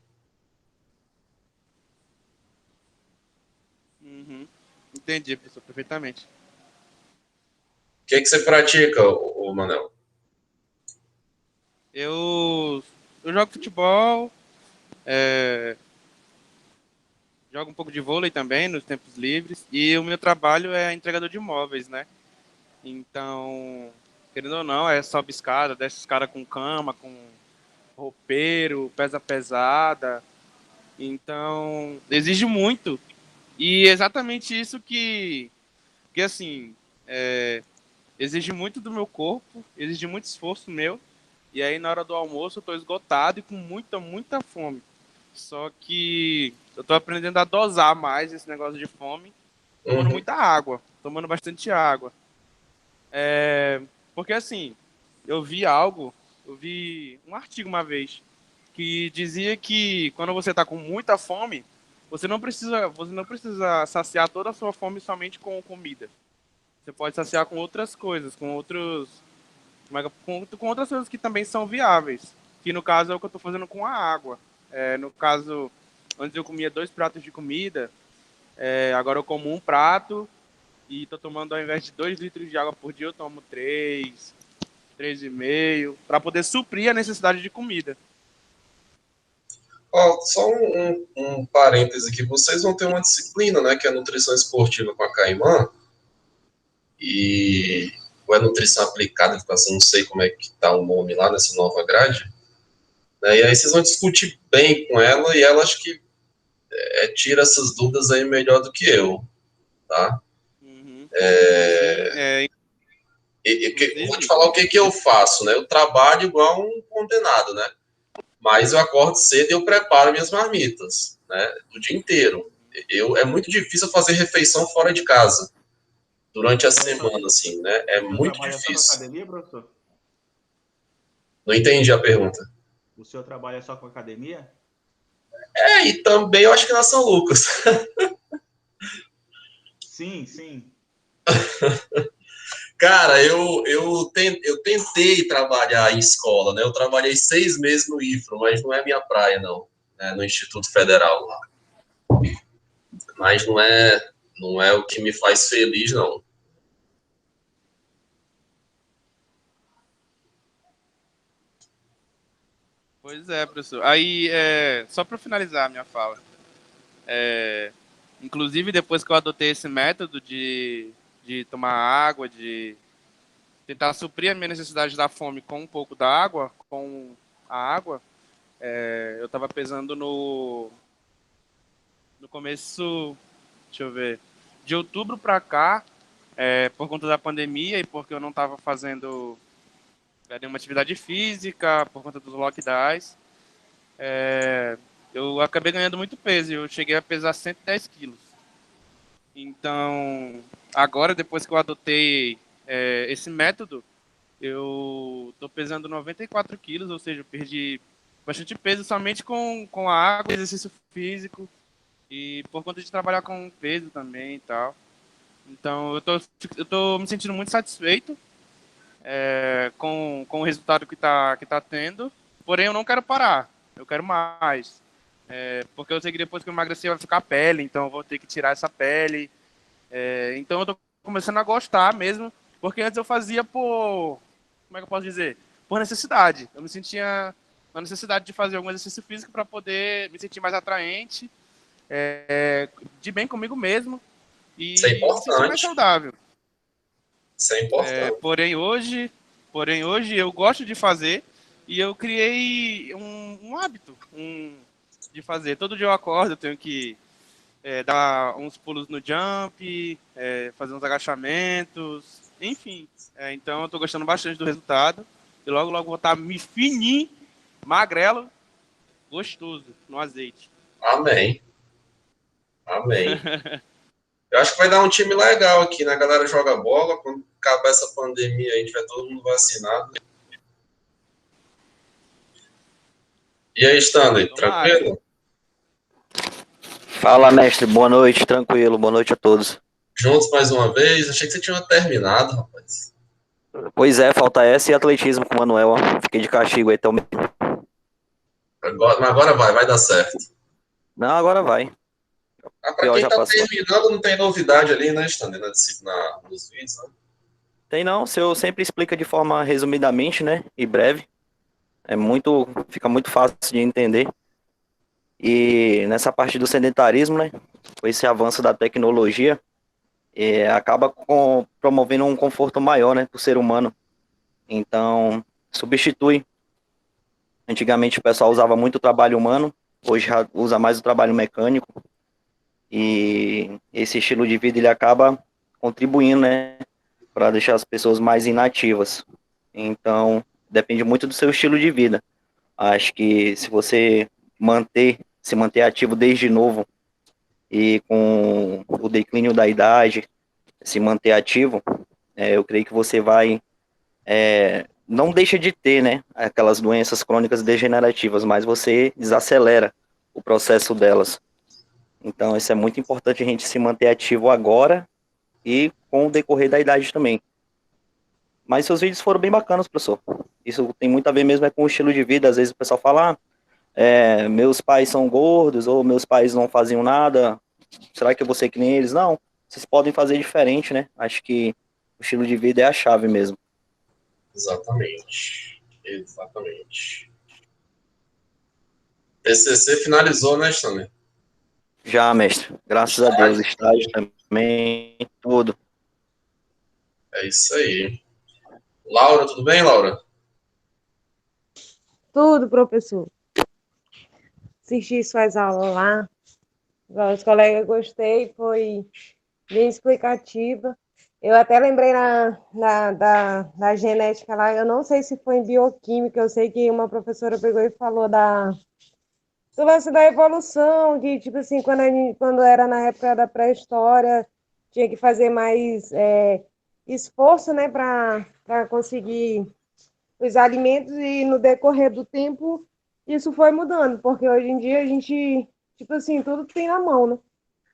K: Uhum. Entendi, professor, perfeitamente.
A: O que você pratica, ô Manel?
K: Eu jogo futebol, jogo um pouco de vôlei também nos tempos livres, e o meu trabalho é entregador de imóveis, né? Então, querendo ou não, sobe escada, desce escada com cama, com roupeiro, pesa pesada. Então, exige muito. E é exatamente isso que assim, exige muito do meu corpo, exige muito esforço meu. E aí, na hora do almoço, eu tô esgotado e com muita, muita fome. Só que eu tô aprendendo a dosar mais esse negócio de fome, tomando muita água, tomando bastante água. Porque assim, eu vi um artigo uma vez, que dizia que quando você tá com muita fome, você não precisa saciar toda a sua fome somente com comida. Você pode saciar com outras coisas, com outras coisas que também são viáveis. Que no caso é o que eu tô fazendo com a água. No caso, antes eu comia 2 pratos de comida, agora eu como 1 prato e tô tomando, ao invés de 2 litros de água por dia, eu tomo 3,5, para poder suprir a necessidade de comida.
A: Só um parêntese aqui, vocês vão ter uma disciplina, né, que é a nutrição esportiva com a Caimã, ou é nutrição aplicada, não sei como é que tá o nome lá nessa nova grade, né, e aí vocês vão discutir bem com ela, e ela acho que tira essas dúvidas aí melhor do que eu, tá? Eu vou te falar o que eu faço, né? Eu trabalho igual um condenado, né? Mas eu acordo cedo e eu preparo minhas marmitas, né? Do dia inteiro. É muito difícil fazer refeição fora de casa durante a semana, assim, né? É muito difícil.
E: Só com academia, professor?
A: Não entendi a pergunta.
E: O senhor trabalha só com academia?
A: E também eu acho que na São Lucas.
E: Sim.
A: Cara, eu tentei trabalhar em escola, né? Eu trabalhei 6 meses no IFRO, mas não é minha praia, não. Né? No Instituto Federal lá. Mas não é o que me faz feliz, não.
K: Pois é, professor. Aí, só para finalizar a minha fala, inclusive depois que eu adotei esse método de tomar água, de tentar suprir a minha necessidade da fome com um pouco da água, com a água, eu estava pesando no começo, deixa eu ver, de outubro para cá, por conta da pandemia e porque eu não estava fazendo nenhuma atividade física por conta dos lockdowns. Eu acabei ganhando muito peso, eu cheguei a pesar 110 quilos. Então, agora, depois que eu adotei esse método, eu tô pesando 94 quilos, ou seja, eu perdi bastante peso somente com a água, exercício físico e por conta de trabalhar com peso também e tal. Então, eu tô me sentindo muito satisfeito com o resultado que tá tendo, porém eu não quero parar, eu quero mais. Porque eu sei que depois que eu emagrecer vai ficar pele, então eu vou ter que tirar essa pele. Então eu tô começando a gostar mesmo, porque antes eu fazia por, como é que eu posso dizer? Por necessidade. Eu me sentia na necessidade de fazer algum exercício físico para poder me sentir mais atraente, de bem comigo mesmo e
A: Isso é
K: me sentir mais
A: importante.
K: saudável.
A: Isso é importante.
K: Porém hoje eu gosto de fazer e eu criei um hábito de fazer. Todo dia eu acordo, eu tenho que dar uns pulos no jump, fazer uns agachamentos, enfim. Então eu tô gostando bastante do resultado e logo logo vou estar me fininho, magrelo, gostoso no azeite.
A: Amém. Amém. Eu acho que vai dar um time legal aqui, né? A galera joga bola, quando acabar essa pandemia aí, tiver todo mundo vacinado. E aí, Stanley, tranquilo?
M: Fala, mestre. Boa noite. Tranquilo. Boa noite a todos.
A: Juntos mais uma vez? Achei que você tinha terminado, rapaz.
M: Pois é, falta essa e atletismo com o Manuel. Ó. Fiquei de castigo aí também.
A: Agora vai dar certo.
M: Não, agora vai.
A: Pra quem tá terminando, não tem novidade ali, né, Stanley, nos vídeos, né?
M: Tem não, o senhor sempre explica de forma resumidamente, né, e breve. Fica muito fácil de entender. E nessa parte do sedentarismo, né, com esse avanço da tecnologia, acaba promovendo um conforto maior, né, para o ser humano. Então, substitui. Antigamente o pessoal usava muito o trabalho humano, hoje já usa mais o trabalho mecânico. E esse estilo de vida ele acaba contribuindo, né, para deixar as pessoas mais inativas. Então, depende muito do seu estilo de vida. Acho que se você se manter ativo desde novo e com o declínio da idade, se manter ativo, eu creio que você vai não deixa de ter, né, aquelas doenças crônicas degenerativas, mas você desacelera o processo delas. Então, isso é muito importante a gente se manter ativo agora e com o decorrer da idade também. Mas seus vídeos foram bem bacanas, professor. Isso tem muito a ver mesmo com o estilo de vida. Às vezes o pessoal fala, meus pais são gordos, ou meus pais não faziam nada, será que eu vou ser que nem eles? Não, vocês podem fazer diferente, né? Acho que o estilo de vida é a chave mesmo.
A: Exatamente. TCC finalizou, né, Stanley?
M: Já, mestre. Graças a Deus. Estágio também, tudo.
A: É isso aí. Laura, tudo bem, Laura?
N: Tudo, professor. Assisti suas aulas lá. Os colegas gostei, foi bem explicativa. Eu até lembrei da genética lá, eu não sei se foi em bioquímica, eu sei que uma professora pegou e falou do lance da evolução, que, tipo assim, quando era na época da pré-história, tinha que fazer mais esforço, né, para conseguir os alimentos, e no decorrer do tempo isso foi mudando, porque hoje em dia a gente, tipo assim, tudo tem na mão, né?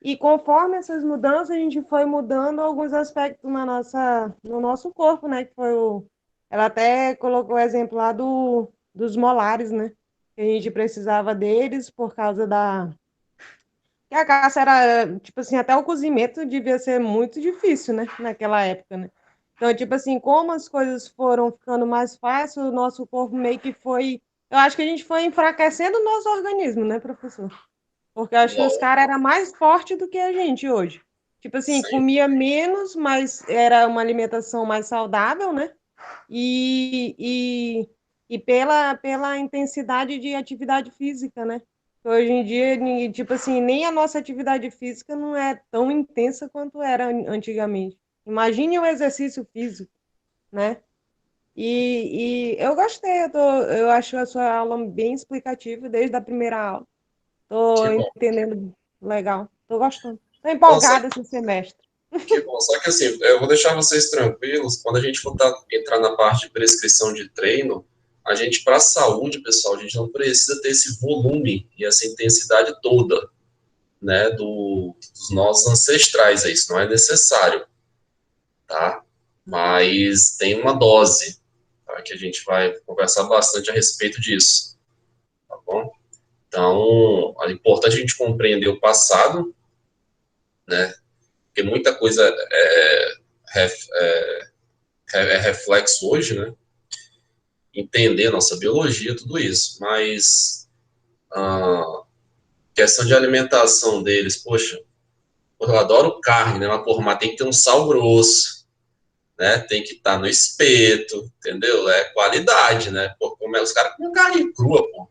N: E conforme essas mudanças, a gente foi mudando alguns aspectos no nosso corpo, né? Que foi ela até colocou o exemplo lá dos molares, né? Que a gente precisava deles por causa que a caça era, tipo assim, até o cozimento devia ser muito difícil, né? Naquela época, né? Então, tipo assim, como as coisas foram ficando mais fáceis, o nosso corpo meio que foi... Eu acho que a gente foi enfraquecendo o nosso organismo, né, professor? Porque eu acho que os caras eram mais fortes do que a gente hoje. Tipo assim, comia menos, mas era uma alimentação mais saudável, né? E pela intensidade de atividade física, né? Hoje em dia, tipo assim, nem a nossa atividade física não é tão intensa quanto era antigamente. Imagine o exercício físico, né? E eu gostei, eu acho a sua aula bem explicativa desde a primeira aula. Tô
A: Que bom.
N: entendendo legal, tô gostando. Tô
A: Nossa,
N: empolgada esse semestre.
A: que bom. Só que assim, eu vou deixar vocês tranquilos. Quando a gente for entrar na parte de prescrição de treino, a gente, para a saúde, pessoal, a gente não precisa ter esse volume e essa intensidade toda, né, dos nossos ancestrais. Isso não é necessário, tá? Mas tem uma dose, tá, que a gente vai conversar bastante a respeito disso, tá bom? Então, é importante a gente compreender o passado, né? Porque muita coisa é reflexo hoje, né? Entender nossa biologia, tudo isso. Mas a questão de alimentação deles, poxa, eu adoro carne, né? Mas tem que ter um sal grosso, né? Tem que estar no espeto, entendeu? É qualidade, né? Pô, como os caras comem carne crua, pô.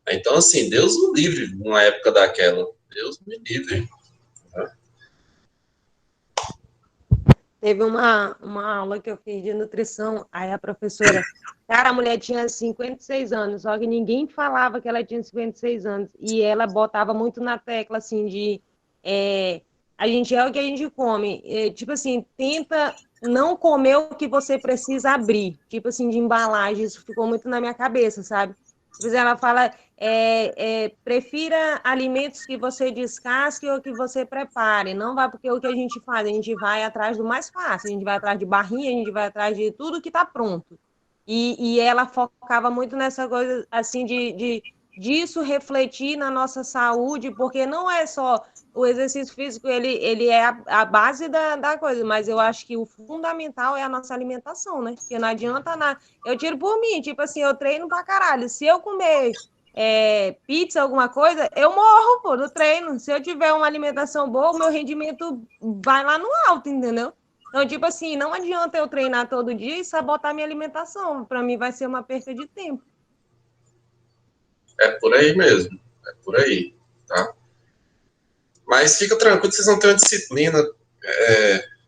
A: Então, assim, Deus me livre numa época daquela. Deus me livre.
N: Teve uma aula que eu fiz de nutrição, aí a professora, cara, a mulher tinha 56 anos, só que ninguém falava que ela tinha 56 anos, e ela botava muito na tecla, assim, a gente é o que a gente come, tipo assim, tenta não comer o que você precisa abrir, tipo assim, de embalagem, isso ficou muito na minha cabeça, sabe? Tipo assim, ela fala, prefira alimentos que você descasque ou que você prepare. Não vai porque o que a gente faz, a gente vai atrás do mais fácil, a gente vai atrás de barrinha, a gente vai atrás de tudo que está pronto. E ela focava muito nessa coisa, assim, disso refletir na nossa saúde, porque não é só o exercício físico, ele é a base da coisa, mas eu acho que o fundamental é a nossa alimentação, né? Porque não adianta nada. Eu tiro por mim, tipo assim, eu treino pra caralho. Se eu comer pizza, alguma coisa, eu morro, pô, no treino. Se eu tiver uma alimentação boa, o meu rendimento vai lá no alto, entendeu? Então, tipo assim, não adianta eu treinar todo dia e sabotar minha alimentação. Para mim vai ser uma perca de tempo.
A: É por aí mesmo. É por aí, tá? Mas fica tranquilo, vocês vão ter uma disciplina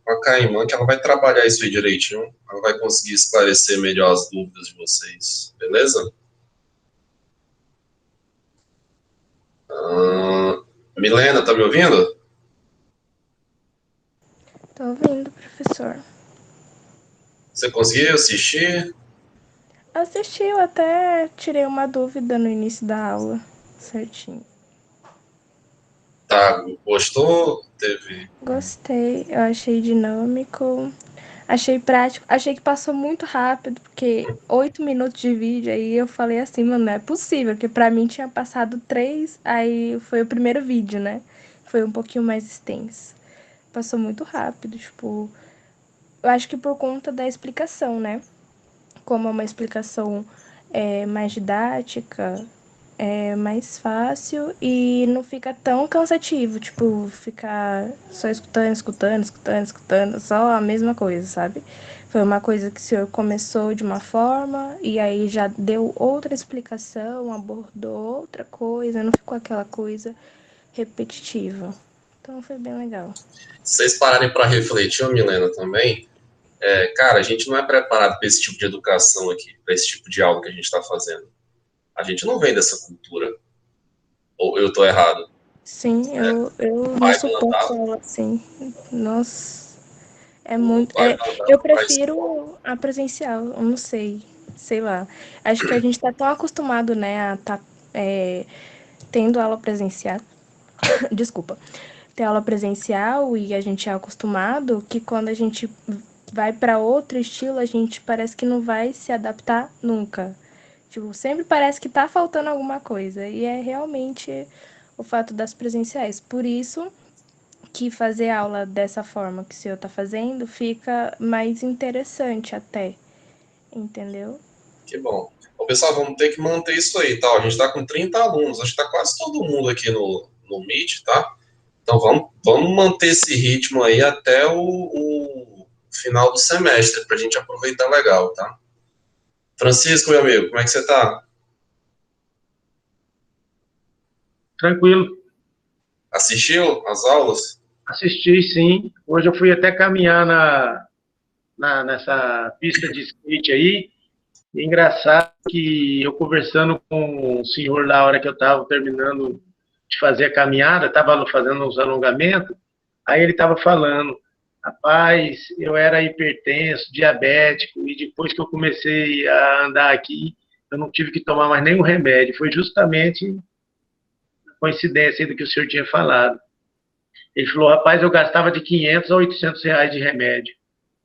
A: com a Caimã, que ela vai trabalhar isso aí direitinho. Ela vai conseguir esclarecer melhor as dúvidas de vocês. Beleza? Milena, tá me ouvindo?
I: Tô ouvindo, professor.
A: Você conseguiu assistir?
I: Assisti, eu até tirei uma dúvida no início da aula, certinho.
A: Tá, gostou? Teve.
I: Gostei, eu achei dinâmico, achei prático, achei que passou muito rápido, porque 8 minutos de vídeo, aí eu falei assim, mano, não é possível, porque pra mim tinha passado 3, aí foi o primeiro vídeo, né? Foi um pouquinho mais extenso. Passou muito rápido, tipo, eu acho que por conta da explicação, né? Como é uma explicação mais didática, é mais fácil e não fica tão cansativo, tipo, ficar só escutando, só a mesma coisa, sabe? Foi uma coisa que o senhor começou de uma forma e aí já deu outra explicação, abordou outra coisa, não ficou aquela coisa repetitiva. Então foi bem legal.
A: Se vocês pararem para refletir, ô Milena, também, cara, a gente não é preparado para esse tipo de educação aqui, para esse tipo de aula que a gente está fazendo. A gente não vem dessa cultura. Ou eu tô errado?
I: Sim, eu não
A: Vai
I: suporto
A: mandar,
I: ela assim. Nossa, é muito.
A: vai mandar
I: Eu
A: para a escola.
I: prefiro a presencial, eu não sei. Sei lá. Acho que a gente tá tão acostumado, né, a tá tendo aula presencial. Desculpa. Ter aula presencial e a gente é acostumado que quando a gente vai para outro estilo, a gente parece que não vai se adaptar nunca. Tipo, sempre parece que tá faltando alguma coisa. E é realmente o fato das presenciais. Por isso que fazer aula dessa forma que o senhor tá fazendo fica mais interessante até. Entendeu?
A: Que bom. Bom, pessoal, vamos ter que manter isso aí, tá? A gente está com 30 alunos, acho que está quase todo mundo aqui no Meet, tá? Então vamos manter esse ritmo aí até o final do semestre, para a gente aproveitar legal, tá? Francisco, meu amigo, como é que você tá?
O: Tranquilo.
A: Assistiu as aulas?
O: Assisti, sim. Hoje eu fui até caminhar nessa pista de skate aí. E engraçado que eu conversando com o senhor lá, na hora que eu estava terminando de fazer a caminhada, estava fazendo uns alongamentos, aí ele estava falando, rapaz, eu era hipertenso, diabético, e depois que eu comecei a andar aqui, eu não tive que tomar mais nenhum remédio. Foi justamente a coincidência do que o senhor tinha falado. Ele falou, rapaz, eu gastava de 500 a 800 reais de remédio.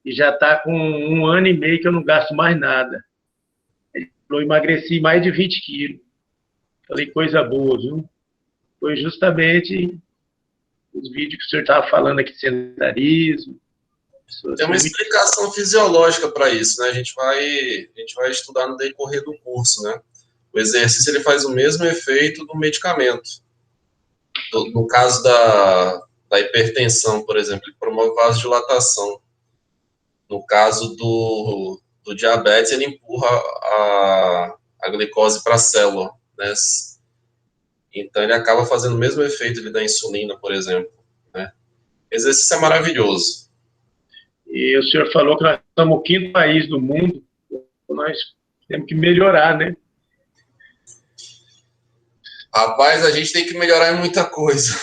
O: E já está com 1 ano e meio que eu não gasto mais nada. Ele falou, emagreci mais de 20 quilos. Falei, coisa boa, viu? Foi justamente os vídeos que o senhor estava falando aqui de sedentarismo.
A: Tem uma explicação fisiológica para isso, né? A gente vai estudar no decorrer do curso, né? O exercício ele faz o mesmo efeito do medicamento. No caso da hipertensão, por exemplo, ele promove vasodilatação. No caso do diabetes, ele empurra a glicose para a célula, né? Então, ele acaba fazendo o mesmo efeito da insulina, por exemplo, né? Exercício é maravilhoso.
O: E o senhor falou que nós somos o 5º país do mundo, nós temos que melhorar, né?
A: Rapaz, a gente tem que melhorar em muita coisa.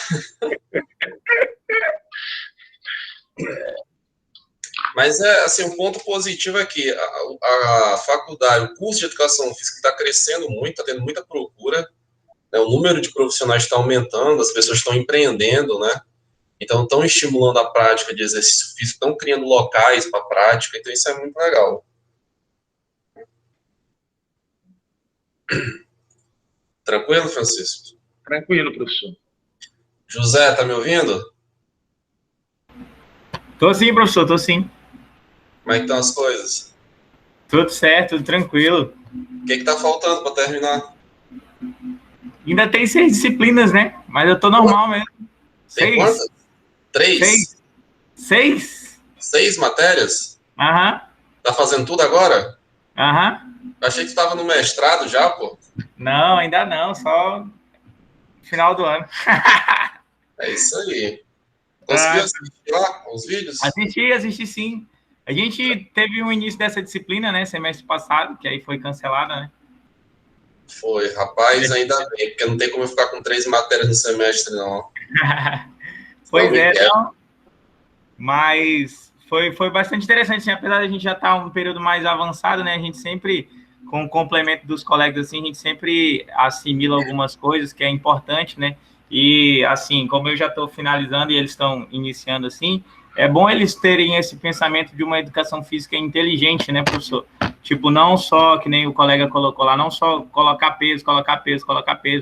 A: Mas, assim, um ponto positivo é que a faculdade, o curso de educação física está crescendo muito, está tendo muita procura, né? O número de profissionais está aumentando, as pessoas estão empreendendo, né? Então, estão estimulando a prática de exercício físico, estão criando locais para prática, então isso é muito legal. Tranquilo, Francisco?
O: Tranquilo, professor.
A: José, tá me ouvindo?
P: Tô sim, professor, tô sim.
A: Como é que estão as coisas?
P: Tudo certo, tudo tranquilo.
A: O que tá faltando para terminar?
P: Ainda tem 6 disciplinas, né? Mas eu tô normal mesmo.
A: Tem quantas? 3?
P: 6?
A: 6 matérias?
P: Aham.
A: Tá fazendo tudo agora?
P: Aham.
A: Eu achei que tu tava no mestrado já, pô.
P: Não, ainda não, só final do ano.
A: É isso aí. Conseguiu assistir lá os vídeos?
P: Assisti sim. A gente teve um início dessa disciplina, né, semestre passado, que aí foi cancelada, né?
A: Foi, rapaz, ainda bem, porque não tem como eu ficar com 3 matérias no semestre, não.
P: Pois é, não. Mas foi bastante interessante, assim, apesar de a gente já estar um período mais avançado, né, a gente sempre, com o complemento dos colegas, assim, a gente sempre assimila algumas coisas que é importante, né? E, assim, como eu já estou finalizando e eles estão iniciando, assim, é bom eles terem esse pensamento de uma educação física inteligente, né, professor? Tipo, não só, que nem o colega colocou lá, não só colocar peso,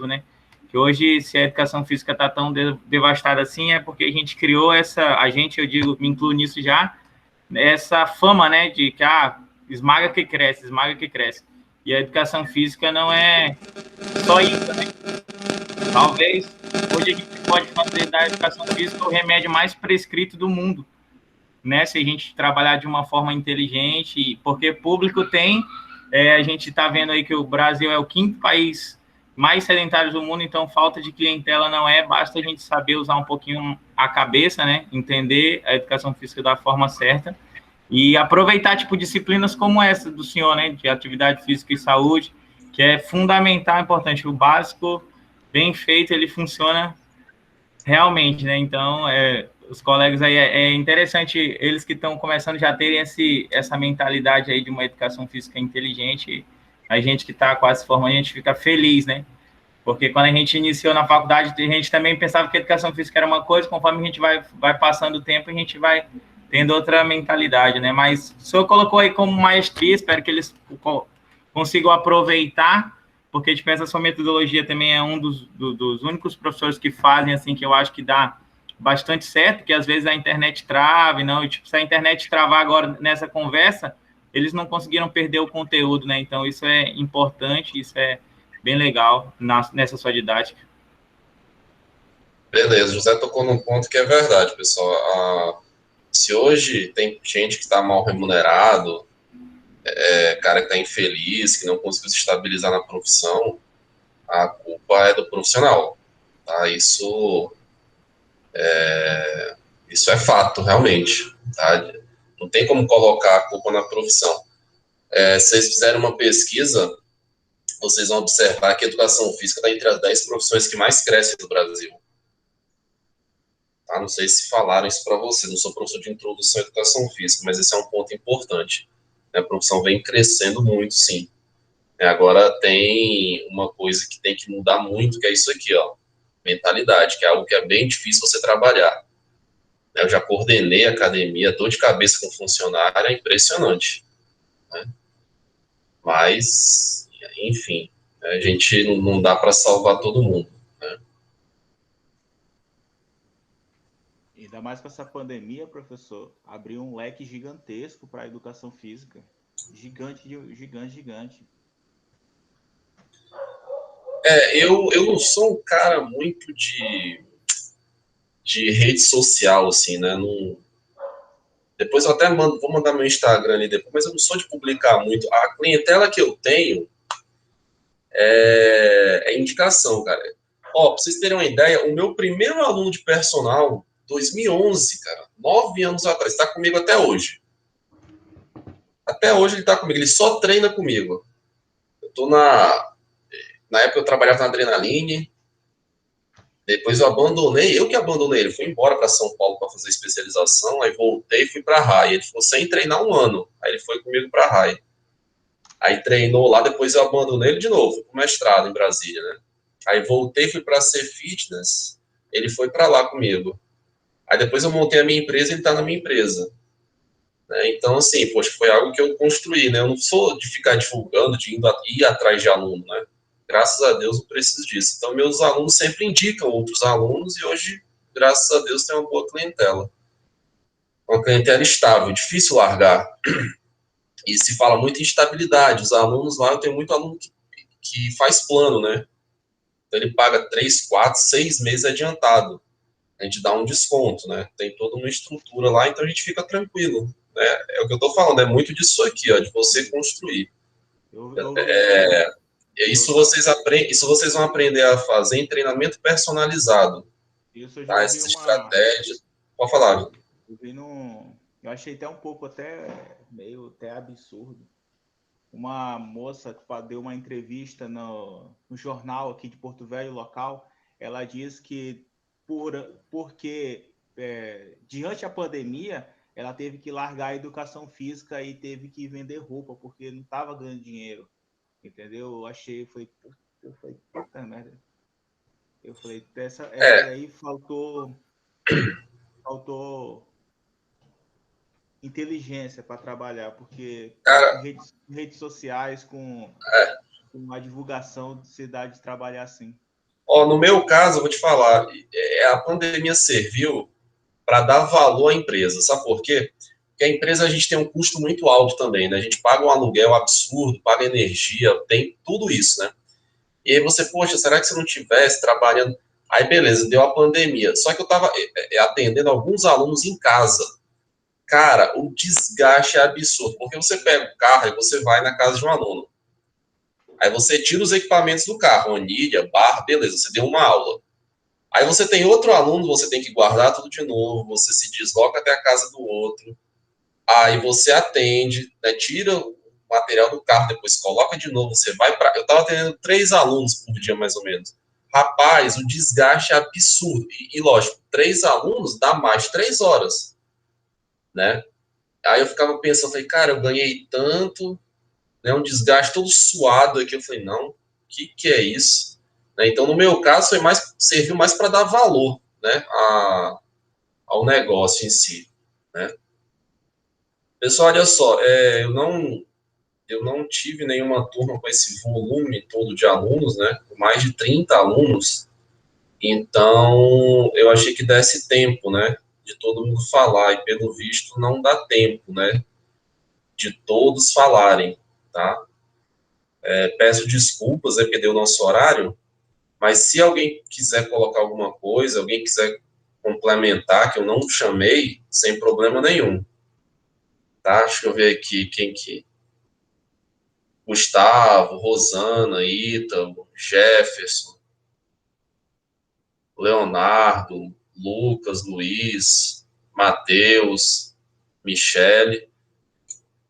P: né? Que hoje, se a educação física está tão devastada assim, é porque a gente criou eu digo, me incluo nisso já, essa fama, né, de que, esmaga que cresce. E a educação física não é só isso, né? Talvez, hoje a gente pode fazer da educação física o remédio mais prescrito do mundo, né? Se a gente trabalhar de uma forma inteligente, porque público tem, a gente está vendo aí que o Brasil é o 5º país mais sedentário do mundo, então falta de clientela não basta a gente saber usar um pouquinho a cabeça, né? Entender a educação física da forma certa e aproveitar, tipo, disciplinas como essa do senhor, né? De atividade física e saúde, que é fundamental, importante. O básico, bem feito, ele funciona realmente, né? Então, os colegas aí, é interessante, eles que estão começando já terem essa mentalidade aí de uma educação física inteligente. A gente que está quase formando, a gente fica feliz, né? Porque quando a gente iniciou na faculdade, a gente também pensava que a educação física era uma coisa, conforme a gente vai passando o tempo, a gente vai tendo outra mentalidade, né? Mas o senhor colocou aí como maestria, espero que eles consigam aproveitar, porque a gente pensa que a sua metodologia também é um dos únicos professores que fazem, assim, que eu acho que dá bastante certo, que às vezes a internet trava, não, e, tipo, se a internet travar agora nessa conversa, eles não conseguiram perder o conteúdo, né? Então, isso é importante, isso é bem legal nessa sua didática.
A: Beleza, José tocou num ponto que é verdade, pessoal. Se hoje tem gente que está mal remunerado, cara que está infeliz, que não conseguiu se estabilizar na profissão, a culpa é do profissional, tá? Isso é fato, realmente, tá? Não tem como colocar a culpa na profissão. Se vocês fizerem uma pesquisa, vocês vão observar que a educação física está entre as 10 profissões que mais crescem no Brasil. Tá? Não sei se falaram isso para você, não sou professor de introdução à educação física, mas esse é um ponto importante. A profissão vem crescendo muito, sim. Agora tem uma coisa que tem que mudar muito, que é isso aqui, ó, mentalidade, que é algo que é bem difícil você trabalhar. Eu já coordenei academia, dor de cabeça com funcionário, é impressionante. Né? Mas, enfim, a gente não dá para salvar todo mundo. Né?
E: Ainda mais com essa pandemia, professor, abriu um leque gigantesco para a educação física. Gigante, gigante, gigante.
A: Eu não sou um cara muito de rede social, assim, né? Não... Depois eu até vou mandar meu Instagram ali depois, mas eu não sou de publicar muito. A clientela que eu tenho é indicação, cara. Ó, pra vocês terem uma ideia, o meu primeiro aluno de personal, 2011, cara, 9 anos atrás, está comigo até hoje. Até hoje ele está comigo, ele só treina comigo. Eu tô na época eu trabalhava na Adrenaline, depois eu abandonei, eu que abandonei ele, fui embora para São Paulo para fazer especialização, aí voltei e fui para a RAI. Ele ficou sem treinar 1 ano, aí ele foi comigo para a RAI. Aí treinou lá, depois eu abandonei ele de novo, fui pro mestrado em Brasília, né? Aí voltei, fui para ser fitness, ele foi para lá comigo. Aí depois eu montei a minha empresa e ele está na minha empresa. Né? Então, assim, poxa, foi algo que eu construí, né? Eu não sou de ficar divulgando, de ir atrás de aluno, né? Graças a Deus eu preciso disso. Então, meus alunos sempre indicam outros alunos e hoje, graças a Deus, tem uma boa clientela. Uma clientela estável, difícil largar. E se fala muito em estabilidade. Os alunos lá, eu tenho muito aluno que faz plano, né? Então, ele paga 3, 4, 6 meses adiantado. A gente dá um desconto, né? Tem toda uma estrutura lá, então a gente fica tranquilo. Né? É o que eu tô falando, é muito disso aqui, ó, de você construir. Isso vocês vão aprender a fazer em treinamento personalizado.
E: Isso eu já
A: Tá?
E: ouvi
A: Essas estratégias. Pode falar.
E: Eu achei até um pouco meio até absurdo. Uma moça que deu uma entrevista no jornal aqui de Porto Velho, local, ela diz que porque diante da pandemia, ela teve que largar a educação física e teve que vender roupa, porque não estava ganhando dinheiro. Entendeu? Eu falei, puta merda. Eu falei, essa daí faltou inteligência para trabalhar, porque com redes sociais, com a divulgação, se dá de trabalhar assim.
A: Ó, no meu caso, eu vou te falar, a pandemia serviu para dar valor à empresa. Sabe por quê? Porque a empresa a gente tem um custo muito alto também, né? A gente paga um aluguel absurdo, paga energia, tem tudo isso, né? E aí você, poxa, será que se não tivesse trabalhando... Aí, beleza, deu a pandemia. Só que eu estava atendendo alguns alunos em casa. Cara, o desgaste é absurdo, porque você pega o carro e você vai na casa de um aluno. Aí você tira os equipamentos do carro, anilha, barra, beleza, você deu uma aula. Aí você tem outro aluno, você tem que guardar tudo de novo, você se desloca até a casa do outro, aí você atende, né, tira o material do carro, depois coloca de novo, você vai para... Eu estava atendendo 3 alunos por dia, mais ou menos. Rapaz, o desgaste é absurdo. E lógico, 3 alunos dá mais de 3 horas, né? Aí eu ficava pensando, falei, cara, eu ganhei tanto, né, um desgaste todo suado aqui. Eu falei, não, o que é isso? Né, então, no meu caso, serviu mais para dar valor, né, ao negócio em si. Né? Pessoal, olha só, eu não tive nenhuma turma com esse volume todo de alunos, né, com mais de 30 alunos, então eu achei que desse tempo, né, de todo mundo falar, e pelo visto não dá tempo, né, de todos falarem, tá? Peço desculpas, porque deu o nosso horário, mas se alguém quiser colocar alguma coisa, alguém quiser complementar, que eu não chamei, sem problema nenhum. Tá? Deixa eu ver aqui quem que... Gustavo, Rosana, Ítalo, Jefferson, Leonardo, Lucas, Luiz, Matheus. Michele.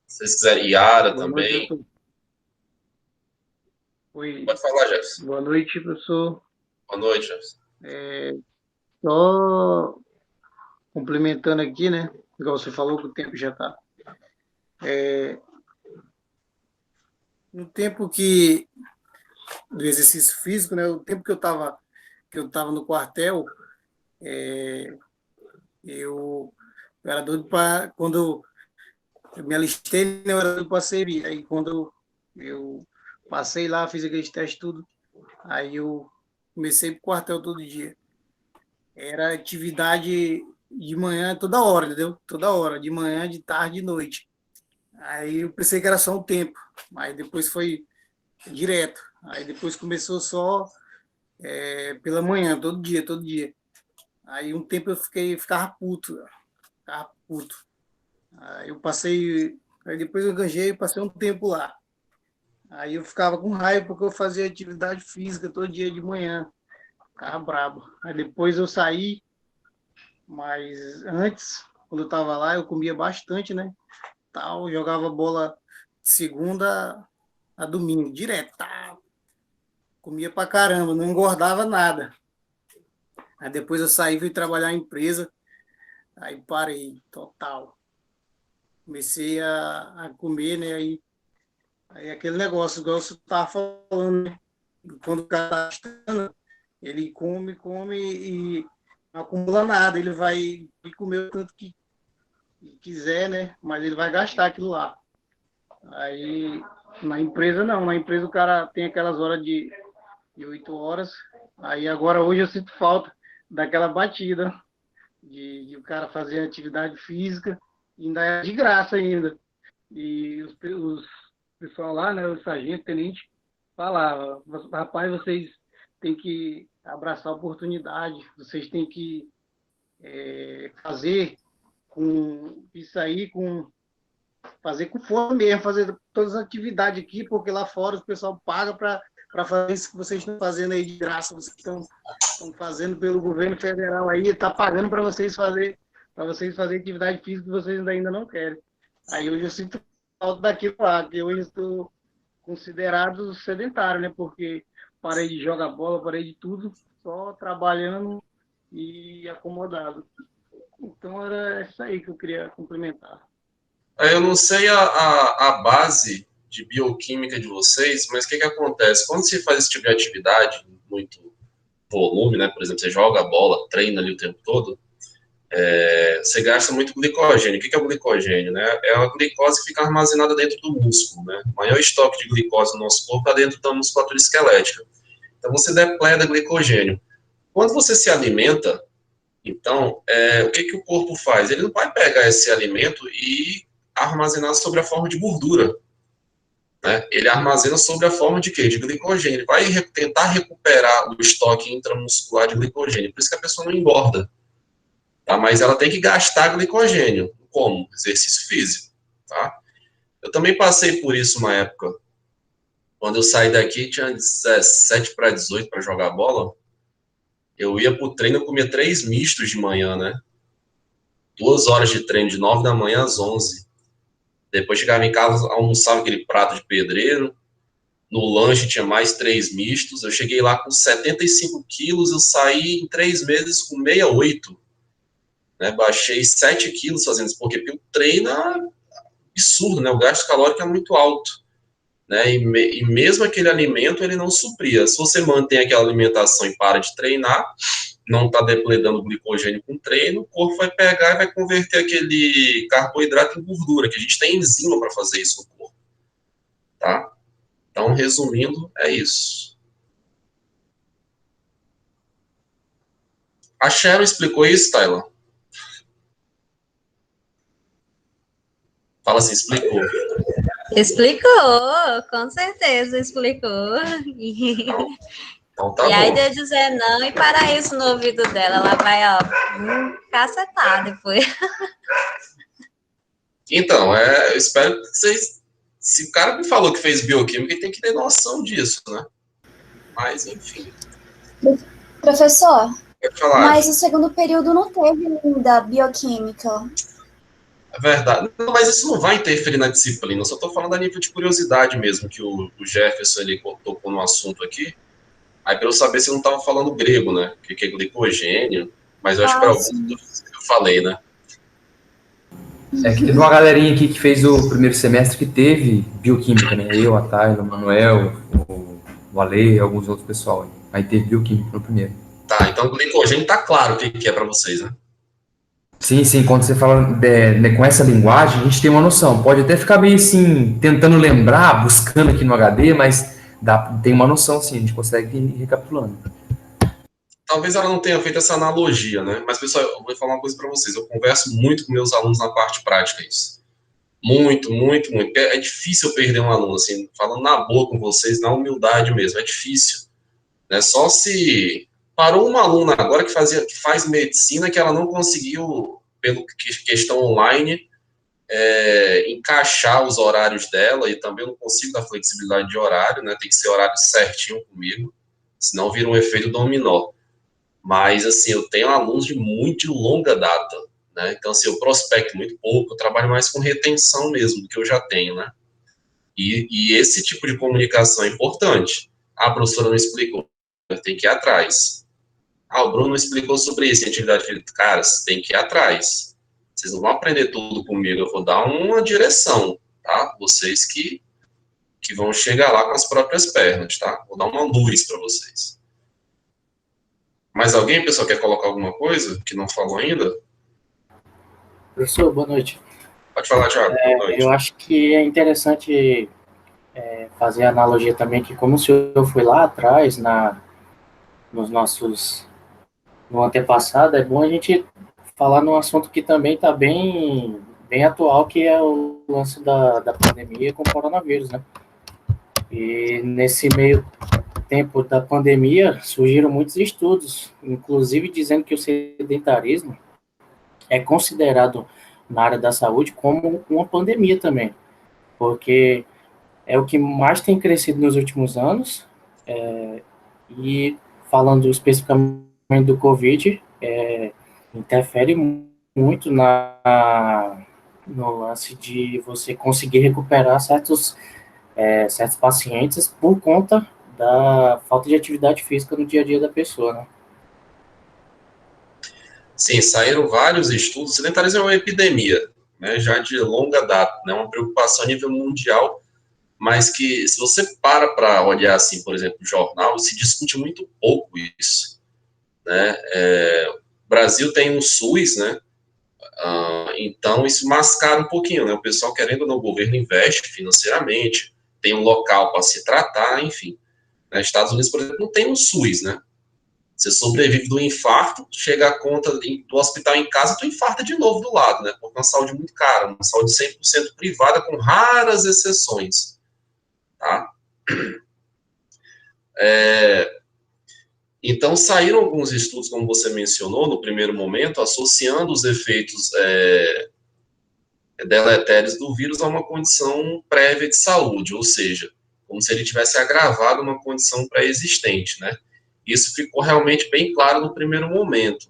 A: Se vocês quiserem, Yara
O: Boa
A: também.
O: noite, doutor. Oi.
A: Pode falar, Jefferson.
O: Boa noite, professor.
A: Boa noite, Jefferson.
O: Só complementando aqui, né? Igual você falou que o tempo já está. No tempo do exercício físico, né? O tempo que eu estava no quartel, eu era doido para, quando eu me alistei, né, eu era doido para servir. Aí quando eu passei lá, fiz aqueles testes tudo, aí eu comecei pro quartel todo dia. Era atividade de manhã toda hora, entendeu? Toda hora, de manhã, de tarde, de noite. Aí eu pensei que era só um tempo, mas depois foi direto. Aí depois começou só pela manhã, todo dia, todo dia. Aí um tempo eu ficava puto. Aí eu passei, aí depois eu ganhei e passei um tempo lá. Aí eu ficava com raiva porque eu fazia atividade física todo dia de manhã. Ficava brabo. Aí depois eu saí, mas antes, quando eu estava lá, eu comia bastante, né? Tal, jogava bola de segunda a domingo, direto. Tal. Comia pra caramba, não engordava nada. Aí depois eu saí, fui trabalhar em empresa, aí parei, total. Comecei a comer, né? Aí aquele negócio, igual você estava falando, né? Quando o cara está gastando, ele come e não acumula nada, ele vai comer o tanto que quiser, né? Mas ele vai gastar aquilo lá. Aí na empresa não, na empresa o cara tem aquelas horas de 8 horas. Aí agora hoje eu sinto falta daquela batida de o cara fazer atividade física, ainda é de graça ainda. E os pessoal lá, né, o sargento, tenente, falava, rapaz, vocês têm que abraçar a oportunidade, vocês têm que fazer com isso aí, fazer com fome mesmo, fazer todas as atividades aqui, porque lá fora o pessoal paga para fazer isso que vocês estão fazendo aí de graça, vocês estão fazendo pelo governo federal aí, está pagando para vocês fazer atividade física que vocês ainda não querem. Aí hoje eu sinto falta daquilo lá, que hoje eu estou considerado sedentário, né? Porque parei de jogar bola, parei de tudo, só trabalhando e acomodado. Então era isso aí que eu queria complementar.
A: Eu não sei a base de bioquímica de vocês, mas o que acontece? Quando você faz esse tipo de atividade, muito volume, né? Por exemplo, você joga a bola, treina ali o tempo todo, você gasta muito glicogênio. O que é o glicogênio? Né? É a glicose que fica armazenada dentro do músculo. Né? O maior estoque de glicose no nosso corpo está dentro da musculatura esquelética. Então, você depleta glicogênio. Quando você se alimenta, então, o que o corpo faz? Ele não vai pegar esse alimento e armazenar sobre a forma de gordura. Né? Ele armazena sobre a forma de quê? De glicogênio. Ele vai tentar recuperar o estoque intramuscular de glicogênio. Por isso que a pessoa não engorda. Tá? Mas ela tem que gastar glicogênio. Como? Exercício físico. Tá? Eu também passei por isso uma época. Quando eu saí daqui, tinha 17 para 18 para jogar bola. Eu ia pro treino, eu comia 3 mistos de manhã, né? 2 horas de treino, de 9 da manhã às 11. Depois chegava em casa, almoçava aquele prato de pedreiro. No lanche tinha mais 3 mistos. Eu cheguei lá com 75 quilos, eu saí em 3 meses com 68. Né? Baixei 7 quilos fazendo isso, porque o treino é absurdo, né? O gasto calórico é muito alto. Né? E mesmo aquele alimento, ele não supria. Se você mantém aquela alimentação e para de treinar, não está depletando glicogênio com treino, o corpo vai pegar e vai converter aquele carboidrato em gordura, que a gente tem enzima para fazer isso no corpo. Tá? Então, resumindo, é isso. A Cheryl explicou isso, Tayla? Fala assim, explicou.
L: Explicou, com certeza explicou.
A: Então tá
L: e aí
A: bom.
L: de eu dizer não e parar isso no ouvido dela, ela vai, ó, cacetar depois.
A: Então, eu espero que vocês... Se o cara me falou que fez bioquímica, ele tem que ter noção disso, né? Mas, enfim.
C: Professor,
A: Pode falar.
C: mas o segundo período não teve ainda bioquímica.
A: É verdade. Não, mas isso não vai interferir na disciplina. Eu só estou falando a nível de curiosidade mesmo, que o Jefferson ele tocou no assunto aqui. Aí para eu saber se eu não estava falando grego, né? Que é glicogênio. Mas eu acho que para
C: Ah,
A: alguns
C: sim.
A: eu falei, né?
Q: É que teve uma galerinha aqui que fez o primeiro semestre que teve bioquímica, né? Eu, a Tayla, o Manuel, o Ale e alguns outros pessoal. Aí teve bioquímica no primeiro.
A: Tá, então o glicogênio tá claro o que é para vocês, né?
Q: Sim, sim, quando você fala né, com essa linguagem, a gente tem uma noção. Pode até ficar meio assim, tentando lembrar, buscando aqui no HD, mas tem uma noção, sim, a gente consegue ir recapitulando.
A: Talvez ela não tenha feito essa analogia, né? Mas, pessoal, eu vou falar uma coisa para vocês. Eu converso muito com meus alunos na parte prática, isso. Muito, muito, muito. É difícil eu perder um aluno, assim, falando na boa com vocês, na humildade mesmo, é difícil. Né? Só se parou uma aluna agora que faz medicina que ela não conseguiu, pelo questão online, encaixar os horários dela, e também eu não consigo dar flexibilidade de horário, né? Tem que ser horário certinho comigo, senão vira um efeito dominó. Mas, assim, eu tenho alunos de longa data, né? Então, assim, eu prospecto muito pouco, eu trabalho mais com retenção mesmo, do que eu já tenho, né? E esse tipo de comunicação é importante. A professora não explicou, tem que ir atrás. O Bruno explicou sobre isso, em atividade física. Cara, você tem que ir atrás. Vocês não vão aprender tudo comigo, eu vou dar uma direção, tá? Vocês que vão chegar lá com as próprias pernas, tá? Vou dar uma luz para vocês. Mais alguém, pessoal, quer colocar alguma coisa que não falou ainda?
R: Professor, boa noite.
A: Pode falar, Thiago. Boa noite.
R: Eu acho que é interessante fazer a analogia também que como o senhor foi lá atrás, no antepassado, é bom a gente falar num assunto que também está bem, bem atual, que é o lance da pandemia com o coronavírus, né? E nesse meio tempo da pandemia surgiram muitos estudos, inclusive dizendo que o sedentarismo é considerado na área da saúde como uma pandemia também, porque é o que mais tem crescido nos últimos anos, e falando especificamente do Covid, interfere muito no lance de você conseguir recuperar certos pacientes por conta da falta de atividade física no dia a dia da pessoa, né?
A: Sim, saíram vários estudos. O sedentarismo é uma epidemia, né, já de longa data, né, uma preocupação a nível mundial, mas que, se você para olhar, assim, por exemplo, o jornal, se discute muito pouco isso, né, o Brasil tem um SUS, né, então isso mascara um pouquinho, né, o pessoal querendo ou não, o governo investe financeiramente, tem um local para se tratar, enfim. Nos Estados Unidos, por exemplo, não tem um SUS, né, você sobrevive do infarto, chega a conta do hospital em casa, tu infarta de novo do lado, né? Porque é uma saúde muito cara, uma saúde 100% privada, com raras exceções, tá? Então, saíram alguns estudos, como você mencionou, no primeiro momento, associando os efeitos deletérios do vírus a uma condição prévia de saúde, ou seja, como se ele tivesse agravado uma condição pré-existente, né? Isso ficou realmente bem claro no primeiro momento.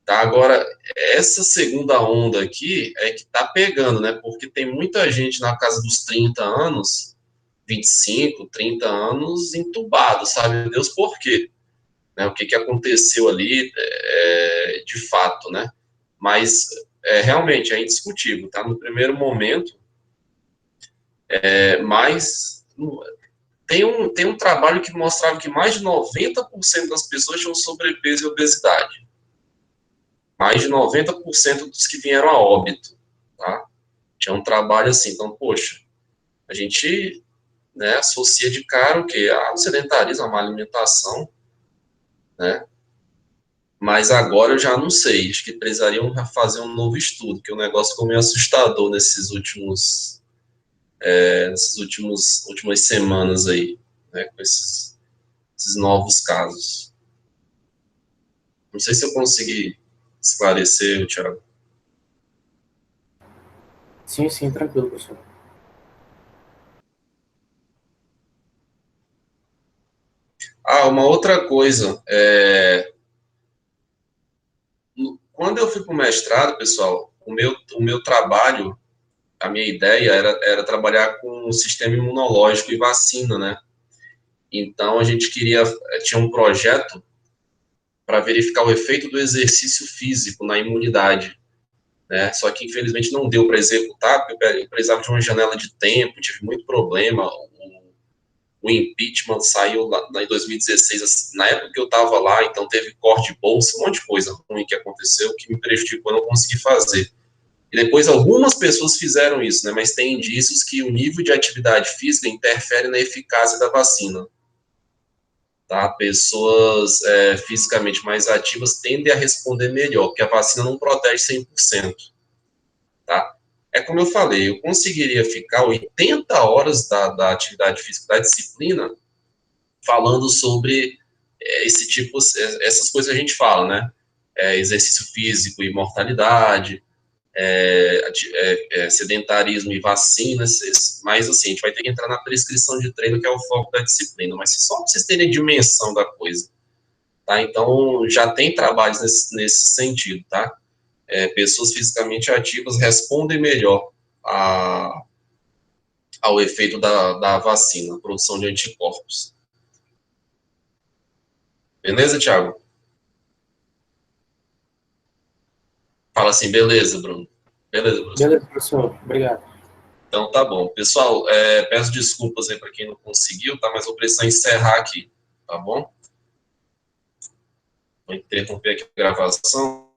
A: Tá? Agora, essa segunda onda aqui é que tá pegando, né? Porque tem muita gente na casa dos 30 anos, 25, 30 anos, entubado, sabe Deus por quê? Né? O que aconteceu ali, de fato, né? Mas, realmente, é indiscutível, tá? No primeiro momento, mas tem um trabalho que mostrava que mais de 90% das pessoas tinham sobrepeso e obesidade. Mais de 90% dos que vieram a óbito, tá? Tinha um trabalho assim, então, poxa, a gente, né, associa de cara o quê? O sedentarismo, a má alimentação, né? Mas agora eu já não sei, acho que precisariam fazer um novo estudo, porque o negócio ficou meio assustador nessas últimas semanas aí, né, com esses novos casos. Não sei se eu consegui esclarecer, Thiago.
R: Sim, sim, tranquilo, professor.
A: Uma outra coisa, quando eu fui para o mestrado, pessoal, o meu trabalho, a minha ideia era trabalhar com o sistema imunológico e vacina, né? Então, a gente tinha um projeto para verificar o efeito do exercício físico na imunidade, né? Só que, infelizmente, não deu para executar, porque eu precisava de uma janela de tempo, tive muito problema. O impeachment saiu lá em 2016, na época que eu estava lá, então teve corte de bolsa, um monte de coisa ruim que aconteceu, que me prejudicou, eu não consegui fazer. E depois algumas pessoas fizeram isso, né? Mas tem indícios que o nível de atividade física interfere na eficácia da vacina. Tá? Pessoas fisicamente mais ativas tendem a responder melhor, porque a vacina não protege 100%. Tá? É como eu falei, eu conseguiria ficar 80 horas da atividade física, da disciplina, falando sobre essas coisas que a gente fala, né? Exercício físico e mortalidade, sedentarismo e vacinas, mas assim, a gente vai ter que entrar na prescrição de treino, que é o foco da disciplina, mas só para vocês terem a dimensão da coisa, tá? Então, já tem trabalhos nesse sentido, tá? Pessoas fisicamente ativas respondem melhor ao efeito da vacina, produção de anticorpos. Beleza, Thiago? Fala assim, beleza, Bruno. Beleza, professor.
R: Beleza, professor. Obrigado.
A: Então, tá bom. Pessoal, peço desculpas aí para quem não conseguiu, tá? Mas vou precisar encerrar aqui, tá bom? Vou interromper aqui a gravação.